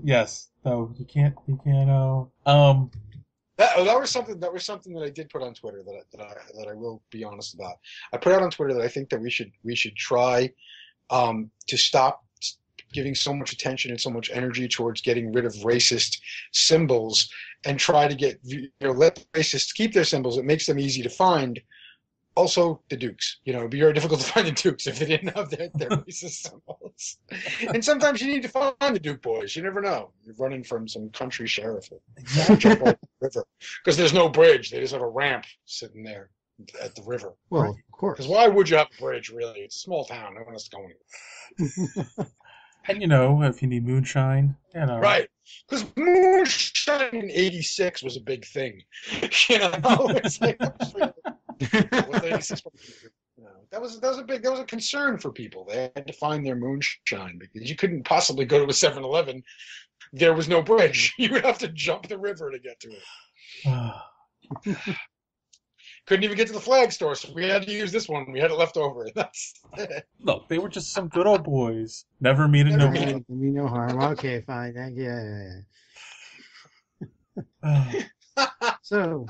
yes. So you can't. That was something that I did put on Twitter that I will be honest about. I put out on Twitter that I think that we should try to stop giving so much attention and so much energy towards getting rid of racist symbols and try to let racists keep their symbols. It makes them easy to find. Also, the Dukes. It'd be very difficult to find the Dukes if they didn't have their racist symbols. And sometimes you need to find the Duke boys. You never know. You're running from some country sheriff jump over the river because there's no bridge. They just have a ramp sitting there at the river. Well, right? Of course. Because why would you have a bridge? Really, it's a small town. No one has to go anywhere. And if you need moonshine, right? Because moonshine in '86 was a big thing. It's like. That was a concern for people. They had to find their moonshine because you couldn't possibly go to a 7-Eleven. There was no bridge. You would have to jump the river to get to it. Couldn't even get to the flag store, so we had to use this one. We had it left over. That's it. Look, they were just some good old boys. Never mean no harm. Mean no harm. Okay, fine. Yeah. So,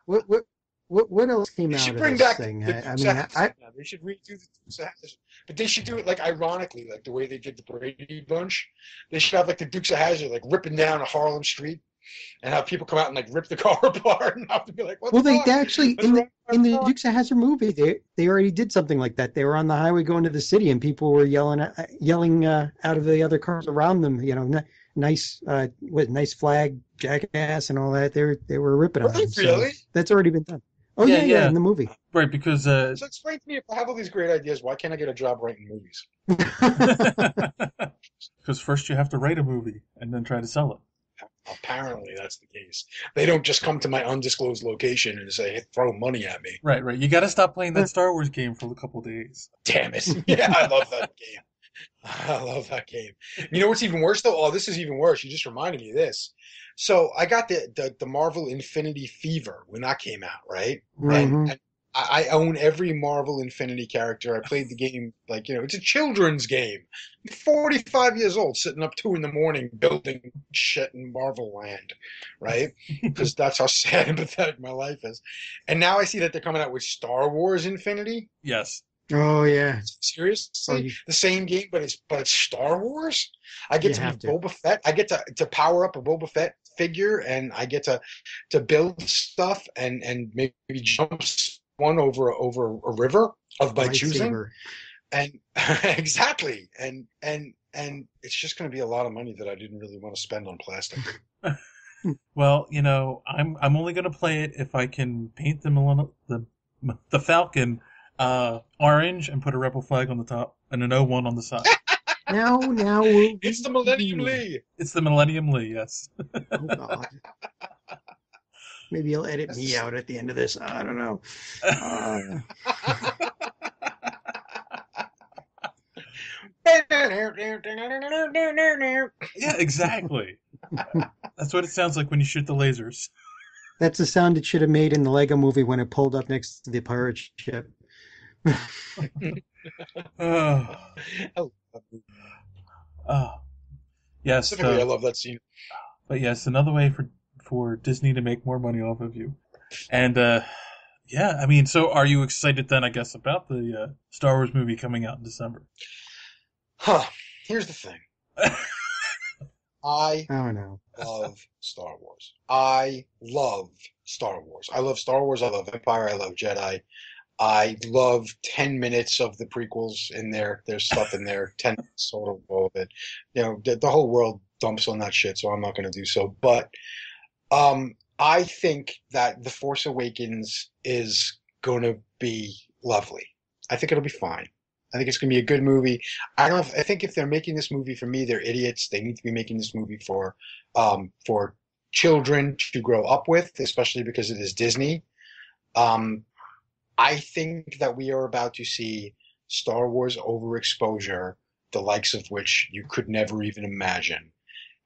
what else came out of this thing? They should redo the Dukes of Hazzard, but they should do it ironically, like the way they did the Brady Bunch. They should have the Dukes of Hazzard ripping down a Harlem street, and have people come out and rip the car apart, and have to be like, "What?" Well, they actually in the Dukes of Hazzard movie, they already did something like that. They were on the highway going to the city, and people were yelling out of the other cars around them. Nice flag, jackass, and all that. They were ripping on them. Really? So that's already been done. Oh yeah, in the movie. Right, because so explain to me, if I have all these great ideas, why can't I get a job writing movies? Because first you have to write a movie and then try to sell it. Apparently, that's the case. They don't just come to my undisclosed location and say, hey, throw money at me. Right. You got to stop playing that Star Wars game for a couple days. Damn it. Yeah, I love that game. I love that game. You know what's even worse, though? Oh, this is even worse. You just reminded me of this. So I got the Marvel Infinity Fever when that came out, right? Mhm. And I own every Marvel Infinity character. I played the game it's a children's game. I'm 45 years old, sitting up 2 a.m. building shit in Marvel Land, right? Because that's how sad and pathetic my life is. And now I see that they're coming out with Star Wars Infinity. Yes. Oh yeah. Seriously, the same game, but it's Star Wars. I get You to have be to. Boba Fett. I get to power up a Boba Fett figure, and I get to build stuff and maybe jump one over a river by choosing. Lightsaber. And exactly, and it's just going to be a lot of money that I didn't really want to spend on plastic. Well, I'm only going to play it if I can paint the Falcon orange and put a rebel flag on the top and an O1 on the side. Now, It's the Millennium Lee. It's the Millennium Lee, yes. Oh God. Maybe he'll edit me out at the end of this. I don't know. Yeah, exactly. That's what it sounds like when you shoot the lasers. That's the sound it should have made in the Lego movie when it pulled up next to the pirate ship. Oh, yes. Specifically, I love that scene. But yes, another way for Disney to make more money off of you. And yeah, I mean, so are you excited then, I guess, about the Star Wars movie coming out in December? Here's the thing. I don't know. love Star Wars. I love Star Wars. I love Star Wars. I love Empire. I love Jedi. I love 10 minutes of the prequels in there. There's stuff in there. 10 minutes total of it. The whole world dumps on that shit, so I'm not going to do so. But I think that The Force Awakens is going to be lovely. I think it'll be fine. I think it's going to be a good movie. I think if they're making this movie for me, they're idiots. They need to be making this movie for children to grow up with, especially because it is Disney. I think that we are about to see Star Wars overexposure, the likes of which you could never even imagine.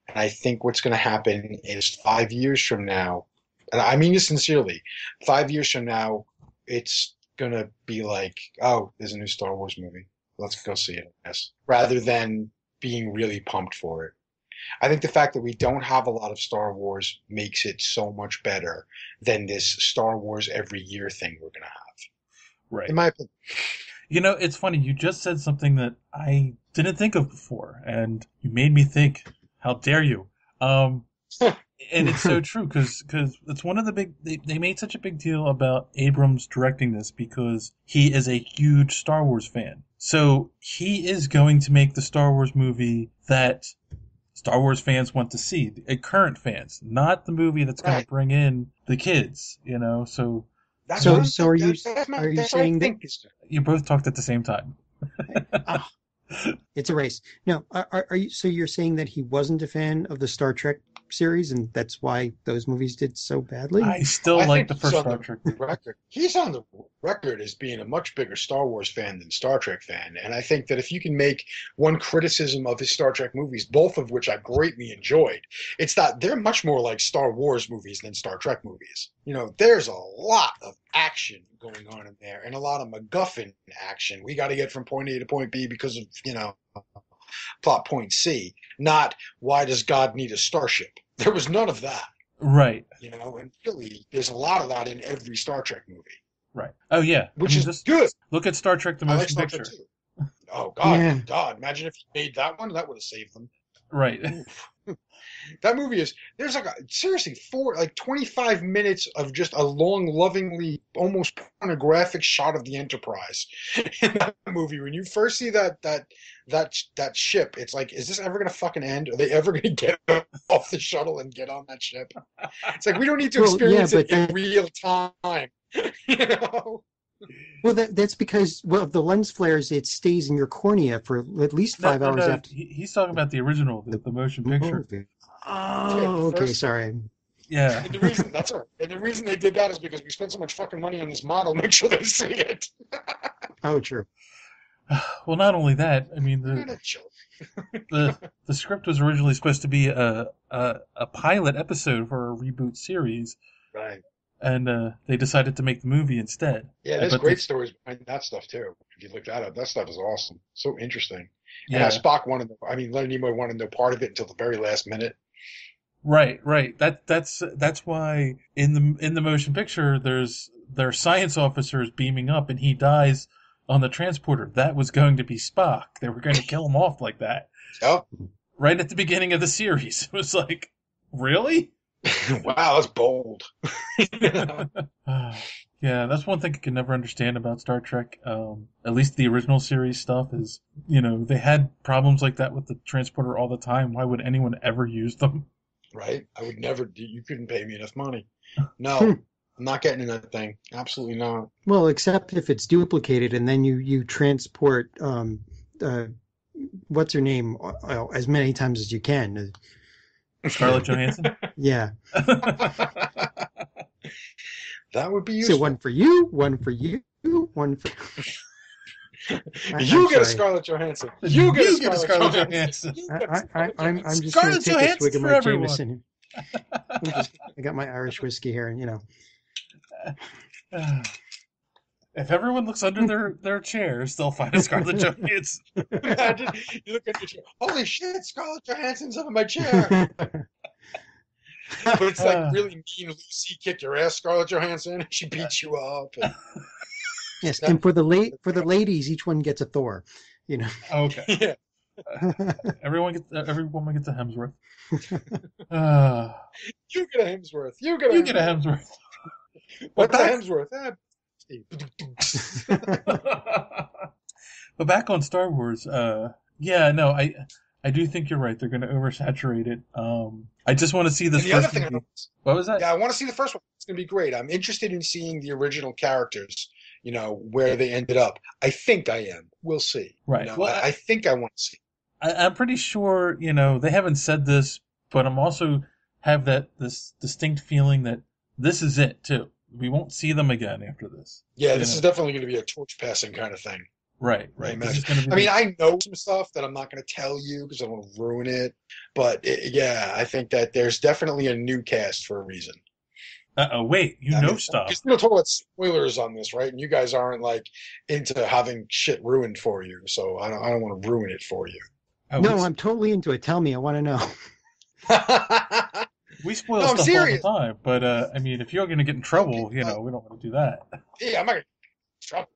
And I think what's going to happen is 5 years from now, and I mean this sincerely, 5 years from now, it's going to be like, oh, there's a new Star Wars movie. Let's go see it, I guess. Rather than being really pumped for it. I think the fact that we don't have a lot of Star Wars makes it so much better than this Star Wars every year thing we're going to have. Right. In my opinion. It's funny. You just said something that I didn't think of before, and you made me think. How dare you? And it's so true because it's one of the big. They made such a big deal about Abrams directing this because he is a huge Star Wars fan. So he is going to make the Star Wars movie that Star Wars fans want to see, current fans, not the movie that's going to bring in the kids. So. So are you saying that you both talked at the same time? It's a race. No, are you? So you're saying that he wasn't a fan of the Star Trek series, and that's why those movies did so badly? I still like the first Star Trek. He's on the record as being a much bigger Star Wars fan than Star Trek fan, and I think that if you can make one criticism of his Star Trek movies, both of which I greatly enjoyed, it's that they're much more like Star Wars movies than Star Trek movies. There's a lot of action going on in there, and a lot of MacGuffin action. We got to get from point A to point B because of plot point C. Not why does God need a starship? There was none of that. Right. And really, there's a lot of that in every Star Trek movie. Right. Oh, yeah. Which is just good. Look at Star Trek, the motion like picture. Oh, God. Yeah. God. Imagine if he made that one. That would have saved them. Right. That movie there's seriously 25 minutes of just a long, lovingly, almost pornographic shot of the Enterprise in that movie. When you first see that ship, it's like, is this ever going to fucking end? Are they ever going to get off the shuttle and get on that ship? It's like, we don't need to experience it in real time. Well, that's because of the lens flares. It stays in your cornea for at least 5 hours after. He's talking about the original, the motion picture. Oh, okay, sorry. Yeah. And the reason that's all right. And the reason they did that is because we spent so much fucking money on this model. Make sure they see it. Oh, true. Well, not only that, I mean, What a joke. the script was originally supposed to be a pilot episode for a reboot series, Right. and they decided to make the movie instead. Yeah, there's But great stories behind that stuff too. If you look that up, that stuff is awesome. So interesting. Yeah. And Spock wanted, Leonard Nimoy wanted no part of it until the very last minute. Right. That's why in the motion picture their science officer is beaming up and he dies on the transporter. That was going to be Spock. They were going to kill him off like that. Yep. Right at the beginning of the series. It was like, really? Wow, that's bold. Yeah, that's one thing I can never understand about Star Trek. At least the original series stuff is, they had problems like that with the transporter all the time. Why would anyone ever use them? Right? I would never. You couldn't pay me enough money. No, I'm not getting in that thing. Absolutely not. Well, except if it's duplicated and then you transport what's her name as many times as you can. Scarlett Johansson? Yeah. That would be useful. So one for you, one for you, one for you get a Scarlett Johansson. You get a Scarlett Johansson. I'm just Scarlett going to take a swig of for my everyone. Jameson. I got my Irish whiskey here, and If everyone looks under their chairs, they'll find a Scarlett Johansson. Imagine, you look at your chair. Holy shit, Scarlett Johansson's up in my chair. But it's like really mean Lucy kick your ass, Scarlett Johansson. She beats you up. And... Yes, and for the ladies, each one gets a Thor. Okay. Yeah. Every woman gets a Hemsworth. You get a Hemsworth. You get a Hemsworth. What's a Hemsworth? But back on Star Wars, I do think you're right. They're going to oversaturate it. I just want to see this first movie. What was that? Yeah, I want to see the first one. It's going to be great. I'm interested in seeing the original characters, where they ended up. I think I am. We'll see. Right. I think I want to see. I'm pretty sure, they haven't said this, but I'm also have this distinct feeling that this is it, too. We won't see them again after this. Yeah, this is definitely going to be a torch passing kind of thing. Right. I know some stuff that I'm not going to tell you because I don't want to ruin it. But I think that there's definitely a new cast for a reason. Wait, stuff. Because we don't talk about spoilers on this, right? And you guys aren't like into having shit ruined for you, so I don't want to ruin it for you. I'm totally into it. Tell me, I want to know. We spoil stuff all the time, but if you're going to get in trouble, we don't want to do that. Yeah, I'm not going to get in trouble.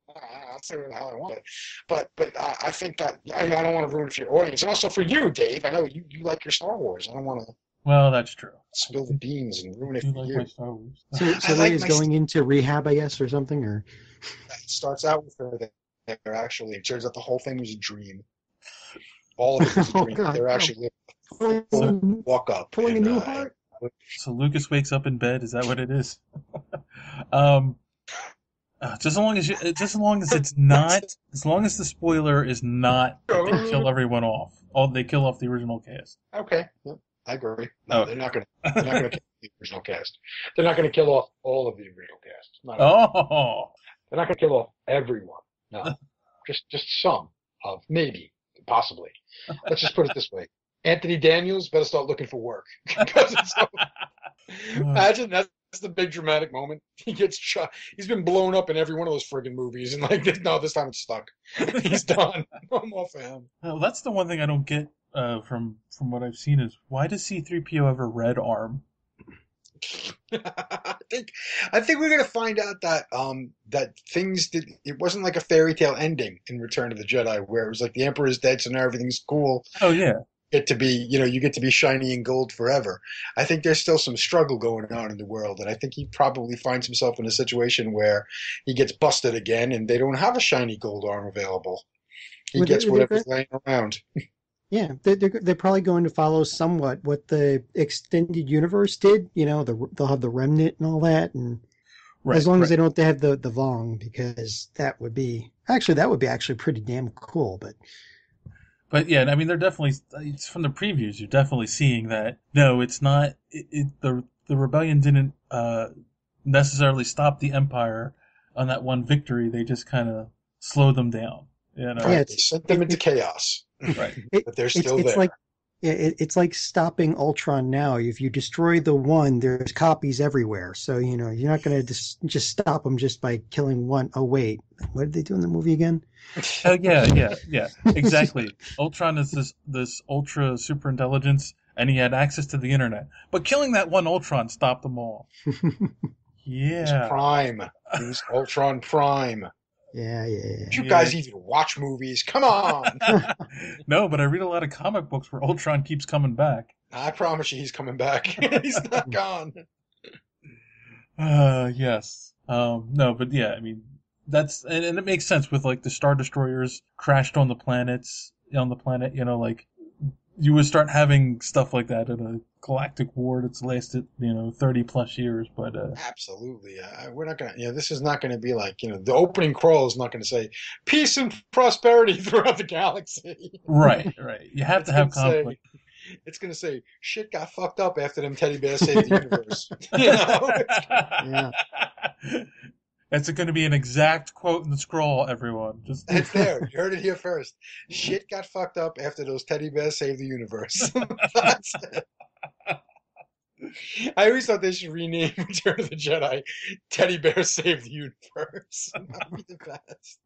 I'll say what the hell I want. But I think that I don't want to ruin it for your audience, and also for you, Dave. I know you like your Star Wars. I don't want to. Well, that's true. Spill the beans and ruin it for you. My Star Wars. So Leia's going into rehab, I guess, or something, or it starts out with her. They're actually. It turns out the whole thing was a dream. All of it was a dream. They're actually walk up. Pulling a new heart. So Lucas wakes up in bed. Is that what it is? Just as long as it's not, as long as the spoiler is not, they kill everyone off. They kill off the original cast. Okay, yep, I agree. No, they're not going to kill the original cast. They're not going to kill off all of the original cast. They're not going to kill off everyone. No, just some of maybe, possibly. Let's just put it this way. Anthony Daniels better start looking for work. Imagine that's the big dramatic moment. He gets shot. He's been blown up in every one of those friggin' movies, and this time it's stuck. He's done. No more for him. Well, that's the one thing I don't get from what I've seen is why does C-3PO have a red arm? I think we're gonna find out that it wasn't like a fairy tale ending in Return of the Jedi where it was like the Emperor's dead, so now everything's cool. Oh yeah. You get to be shiny and gold forever. I think there's still some struggle going on in the world, and I think he probably finds himself in a situation where he gets busted again, and they don't have a shiny gold arm available. He gets whatever's laying around. Yeah, they're probably going to follow somewhat what the extended universe did. They'll have the remnant and all that, and as long as they don't have the Vong, because that would be actually pretty damn cool. But But yeah, I mean, they're definitely, it's from the previews, you're definitely seeing that. No, it's not, the rebellion didn't necessarily stop the Empire on that one victory. They just kind of slowed them down. You know? Yeah, They sent them into chaos. Right. But they're still it's there. like it's like stopping Ultron now. If you destroy the one, there's copies everywhere. So you're not going to just stop them just by killing one. Oh wait, what did they do in the movie again? Oh yeah, exactly. Ultron is this ultra super intelligence, and he had access to the internet. But killing that one Ultron stopped them all. He's Yeah. Prime. He's Ultron Prime. Yeah. You guys even watch movies? Come on! No, but I read a lot of comic books where Ultron keeps coming back. I promise you, he's coming back. He's not gone. Yes. No, but yeah, I mean, that's, and it makes sense with like the Star Destroyers crashed on the planet, like you would start having stuff like that in a galactic war that's lasted, 30 plus years, but Absolutely. We're not going to, this is not going to be like, the opening crawl is not going to say peace and prosperity throughout the galaxy. Right. You have to have conflict. It's going to say shit got fucked up after them teddy bears saved the universe. Yeah. It's going to be an exact quote in the scroll, everyone. It's there. You heard it here first. Shit got fucked up after those teddy bears saved the universe. That's it. I always thought they should rename Return of the Jedi Teddy Bear Save the Universe. That'd be the best.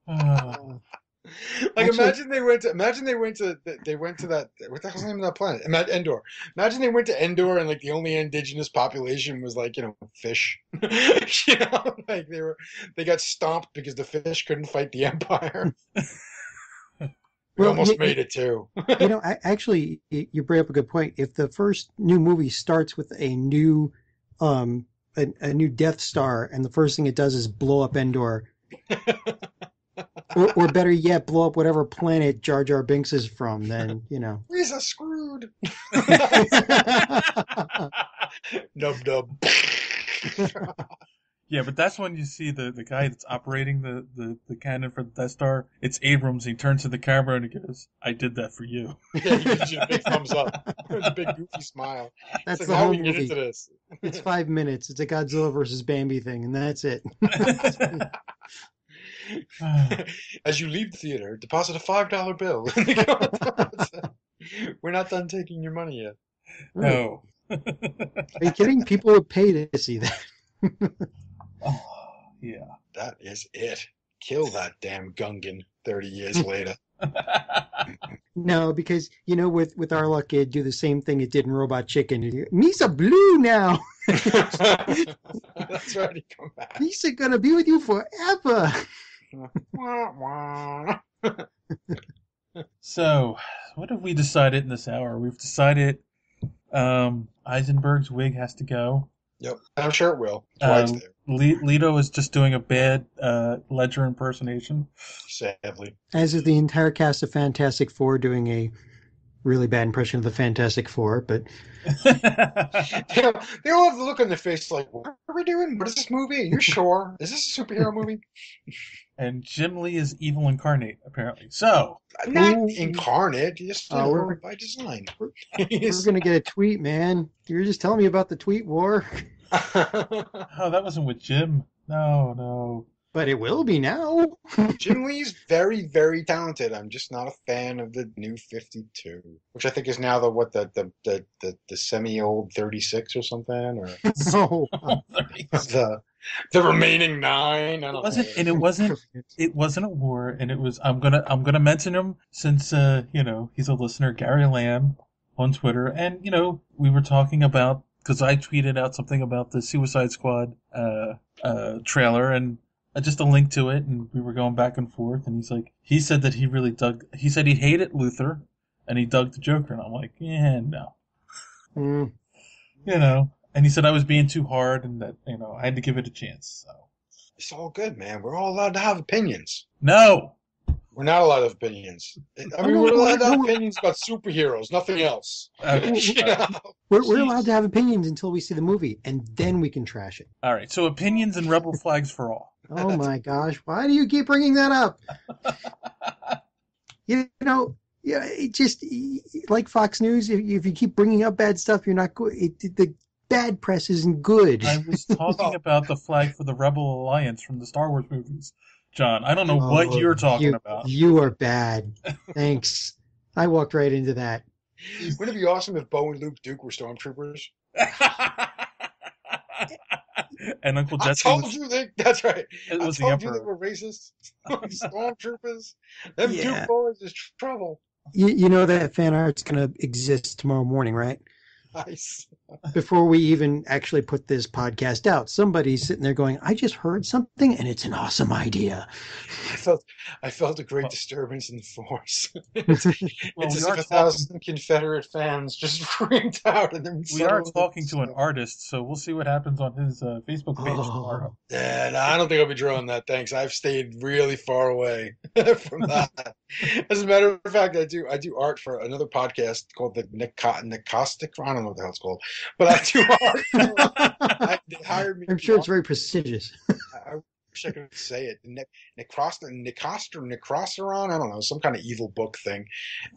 Like, Actually, imagine they went to that, what the hell's the name of that planet? Endor. Imagine they went to Endor and like the only indigenous population was like, fish. Like they got stomped because the fish couldn't fight the Empire. We almost made it too. Actually, you bring up a good point. If the first new movie starts with a new Death Star, and the first thing it does is blow up Endor, or better yet, blow up whatever planet Jar Jar Binks is from, then He's a screwed. Nub. Yeah, but that's when you see the guy that's operating the cannon for the Death Star. It's Abrams. He turns to the camera and he goes, "I did that for you." Yeah, he gives you a big thumbs up. A big goofy smile. That's like, the how whole we get movie. into this? It's 5 minutes. It's a Godzilla versus Bambi thing, and that's it. As you leave the theater, deposit a $5 bill. We're not done taking your money yet. No. Are you kidding? People would pay to see that. Oh, yeah. That is it. Kill that damn Gungan 30 years later. No, because, with our luck, it'd do the same thing it did in Robot Chicken. Misa blue now. That's right, he come back. Misa gonna be with you forever. So, what have we decided in this hour? We've decided Eisenberg's wig has to go. Yep, I'm sure it will. Twice there. Leto is just doing a bad Ledger impersonation. Sadly. As is the entire cast of Fantastic Four doing a really bad impression of the Fantastic Four, but... They all have the look on their face like, what are we doing? What is this movie? Are you sure? Is this a superhero movie? And Jim Lee is evil incarnate, apparently. So... Not incarnate, just by design. We're going to get a tweet, man. You were just telling me about the tweet war. Oh, that wasn't with Jim. No. But it will be now. Jim Lee's very, very talented. I'm just not a fan of the new 52, which I think is now the semi-old 36 or something, or No. the remaining 9. It wasn't a war, and it was. I'm gonna mention him since he's a listener, Gary Lamb, on Twitter, and we were talking about, because I tweeted out something about the Suicide Squad trailer and just a link to it, and we were going back and forth, and he said that he said he hated Luthor, and he dug the Joker, and I'm like, yeah, no. And he said I was being too hard, and that, I had to give it a chance, so. It's all good, man. We're all allowed to have opinions. No! We're not allowed to have opinions. I mean, we're allowed to have opinions about superheroes, nothing else. Okay. We're allowed to have opinions until we see the movie, and then we can trash it. All right, so opinions and rebel flags for all. Oh my gosh, why do you keep bringing that up? Yeah, it just like Fox News. If you keep bringing up bad stuff, you're not good. The bad press isn't good. I was talking about the flag for the Rebel Alliance from the Star Wars movies, John. I don't know what you're talking about. You are bad. Thanks. I walked right into that. Wouldn't it be awesome if Bo and Luke Duke were stormtroopers? And Uncle Jesse that's right. It was I the told you Emperor. they were racist. Stormtroopers. Them Duke boys is trouble. You know that fan art's going to exist tomorrow morning, right? Nice. Before we even actually put this podcast out, somebody's sitting there going, I just heard something and it's an awesome idea. I felt a great disturbance in the force. Well, it's as if 1,000 Confederate fans just screamed out. And we are talking to an artist, so we'll see what happens on his Facebook page tomorrow. Yeah, no, I don't think I'll be drawing that. Thanks. I've stayed really far away from that. As a matter of fact, I do art for another podcast called the Nicaustic. I don't know what the hell it's called, but I do art. They hired me. I'm sure it's very prestigious. I wish I could say it. Necrosteron, I don't know, some kind of evil book thing.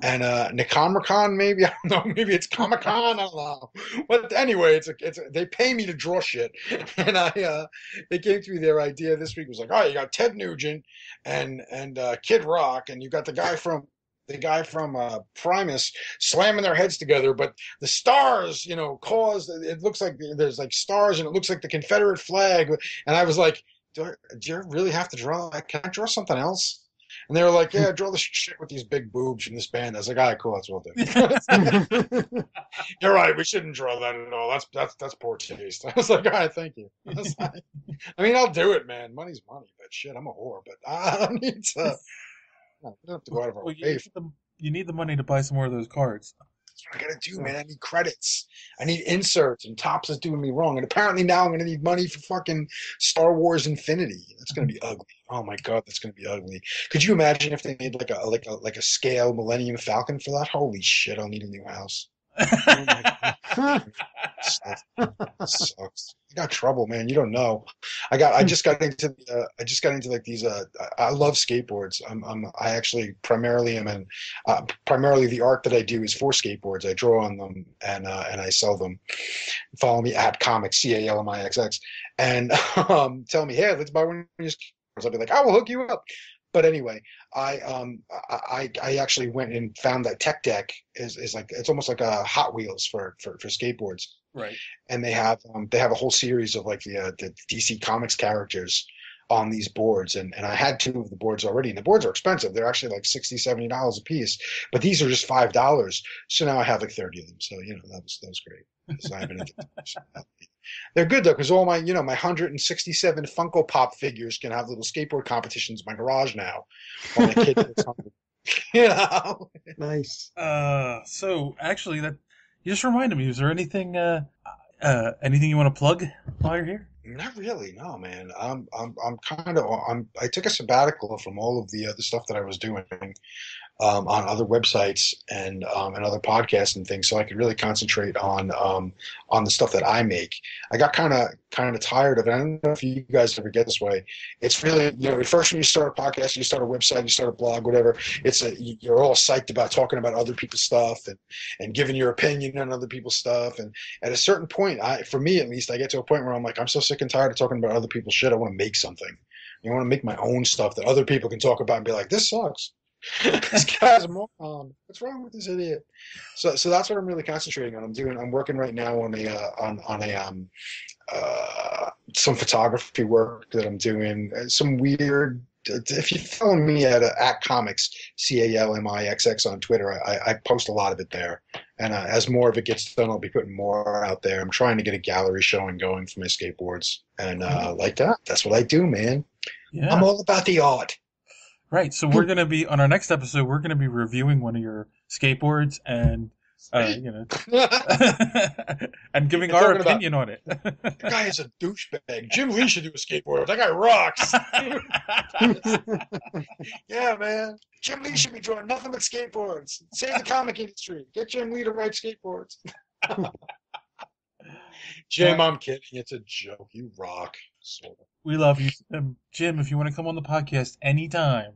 And Necomicon, maybe, I don't know, maybe it's Comic-Con, I don't know. But anyway, they pay me to draw shit. And they came through their idea this week. It was like, oh, you got Ted Nugent and Kid Rock, and you got the guy from Primus slamming their heads together, but the stars, cause it looks like there's like stars, and it looks like the Confederate flag. And I was like, do you really have to draw that? Can I draw something else? And they were like, yeah, draw this shit with these big boobs from this band. I was like, all right, cool, that's what we'll do. You're right, we shouldn't draw that at all. That's poor taste. I was like, all right, thank you. I mean, I'll do it, man. Money's money, but shit, I'm a whore, but I don't need to. We don't have to go out of our way. You need the money to buy some more of those cards. That's what I gotta do, man. I need credits. I need inserts, and Topps is doing me wrong. And apparently now I'm gonna need money for fucking Star Wars Infinity. That's gonna be ugly. Oh my god, that's gonna be ugly. Could you imagine if they made like a scale Millennium Falcon for that? Holy shit, I'll need a new house. Oh my god. Sucks. I got trouble, man. You don't know. I just got into like these. I love skateboards. I actually primarily am in. Primarily the art that I do is for skateboards. I draw on them and I sell them. Follow me at Calmixx Calmixx, and tell me, hey, let's buy one of your skateboards. I'll be like, I will hook you up. But anyway, I actually went and found that Tech Deck is like, it's almost like a Hot Wheels for skateboards. Right. And they have a whole series of like the DC Comics characters on these boards, and I had 2 of the boards already, and the boards are expensive. They're actually like $60-$70 a piece, but these are just $5. So now I have like 30 of them. So that was great. So I've been They're good though, because all my my 167 Funko Pop figures can have little skateboard competitions in my garage now. While my kid gets hungry. Nice. So actually, that you just reminded me. Is there anything anything you want to plug while you're here? Not really, no, man. I took a sabbatical from all of the other stuff that I was doing on other websites and other podcasts and things, so I could really concentrate on the stuff that I make. I got kind of tired of it. I don't know if you guys ever get this way. It's really, first when you start a podcast, you start a website, you start a blog, whatever. You're all psyched about talking about other people's stuff and giving your opinion on other people's stuff. And at a certain point, for me at least, I get to a point where I'm like, I'm so sick and tired of talking about other people's shit. I want to make something. I want to make my own stuff that other people can talk about and be like, this sucks. This guy's a moron. What's wrong with this idiot? So that's what I'm really concentrating on. I'm working right now on some photography work that I'm doing. Some weird. If you follow me at Calmixx Calmixx on Twitter, I post a lot of it there. And as more of it gets done, I'll be putting more out there. I'm trying to get a gallery showing going for my skateboards, and like that. That's what I do, man. Yeah. I'm all about the art. Right. So we're going to be on our next episode. We're going to be reviewing one of your skateboards and and giving our opinion on it. That guy is a douchebag. Jim Lee should do a skateboard. That guy rocks. Yeah, man. Jim Lee should be drawing nothing but skateboards. Save the comic industry. Get Jim Lee to write skateboards. Jim, I'm kidding. It's a joke. You rock. Sort of. We love you, Jim. If you want to come on the podcast anytime,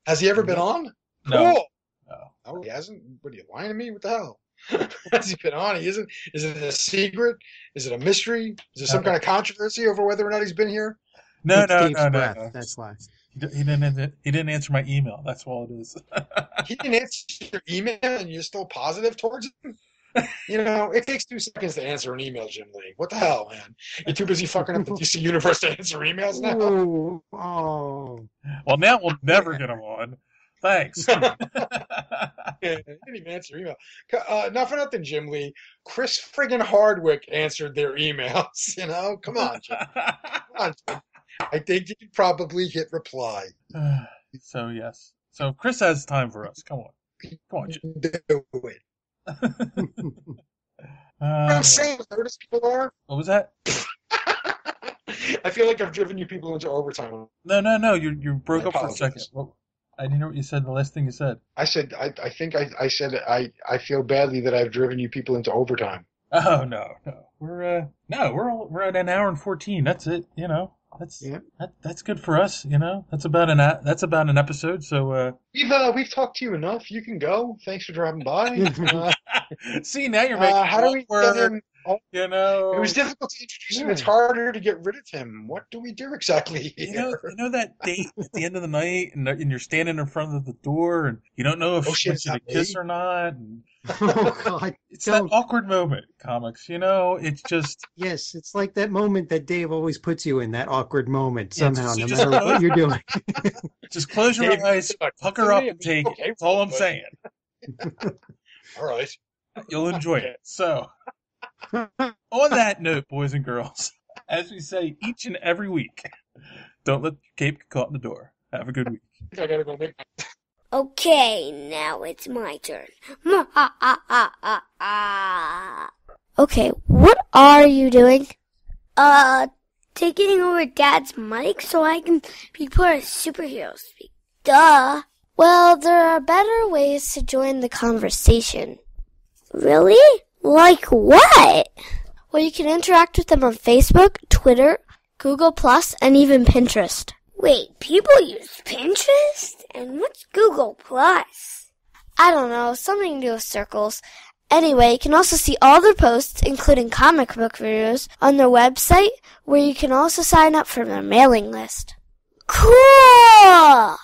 Has he ever been on? No. Cool. No. No, he hasn't. What are you lying to me? What the hell? Has he been on? He isn't. Is it a secret? Is it a mystery? Is there some kind of controversy over whether or not he's been here? No, It's no, Dave's no, no, breath. no. That's why. He didn't answer my email. That's all it is. He didn't answer your email, and you're still positive towards him. You know, it takes 2 seconds to answer an email, Jim Lee. What the hell, man? You're too busy fucking up the DC universe to answer emails now. Ooh, oh. Well, now we'll never get him on. Thanks. Yeah, he didn't even answer email. Not for nothing, Jim Lee. Chris friggin' Hardwick answered their emails. You know, come on, Jim. Come on, Jim. I think you could probably hit reply. So yes. So Chris has time for us. Come on, Jim. Do it. I'm saying, notice people are. What was that? I feel like I've driven you people into overtime. No. You broke I up for a apologize. second. Well, I didn't know what you said. The last thing you said. I said, I think I said I feel badly that I've driven you people into overtime. Oh no. We're at an hour and 14. That's it. You know. That's good for us. You know. That's about an episode. So we've talked to you enough. You can go. Thanks for dropping by. See, now you're making how do we get him? You know, it was difficult to introduce him. It's harder to get rid of him. What do we do exactly here? You know that date at the end of the night, and you're standing in front of the door, and you don't know if she wants you to kiss or not. And Oh, God. it's that awkward moment, Calmixx. You know, it's just Yes, it's like that moment that Dave always puts you in, that awkward moment somehow, no just matter what you're doing. just close your Dave, eyes, pucker up, and take it. okay, That's all I'm but- saying. All right. You'll enjoy it. So, on that note, boys and girls, as we say each and every week, don't let your cape get caught in the door. Have a good week. I gotta go make. Okay, now it's my turn. Okay, what are you doing? Taking over Dad's mic so I can be part of superhero speak. Duh. Well, there are better ways to join the conversation. Really? Like what? Well, you can interact with them on Facebook, Twitter, Google+, and even Pinterest. Wait, people use Pinterest? And what's Google+? I don't know, something to do with circles. Anyway, you can also see all their posts, including comic book videos, on their website, where you can also sign up for their mailing list. Cool!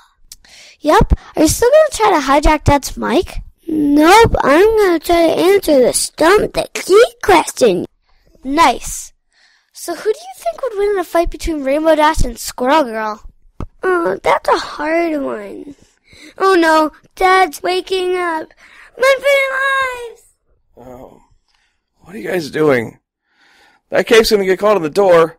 Yep, are you still going to try to hijack Dad's mic? Nope, I'm going to try to answer the stump the key question. Nice. So who do you think would win in a fight between Rainbow Dash and Squirrel Girl? Oh, that's a hard one. Oh no, Dad's waking up. My Oh, what are you guys doing? That cape's gonna get caught on the door.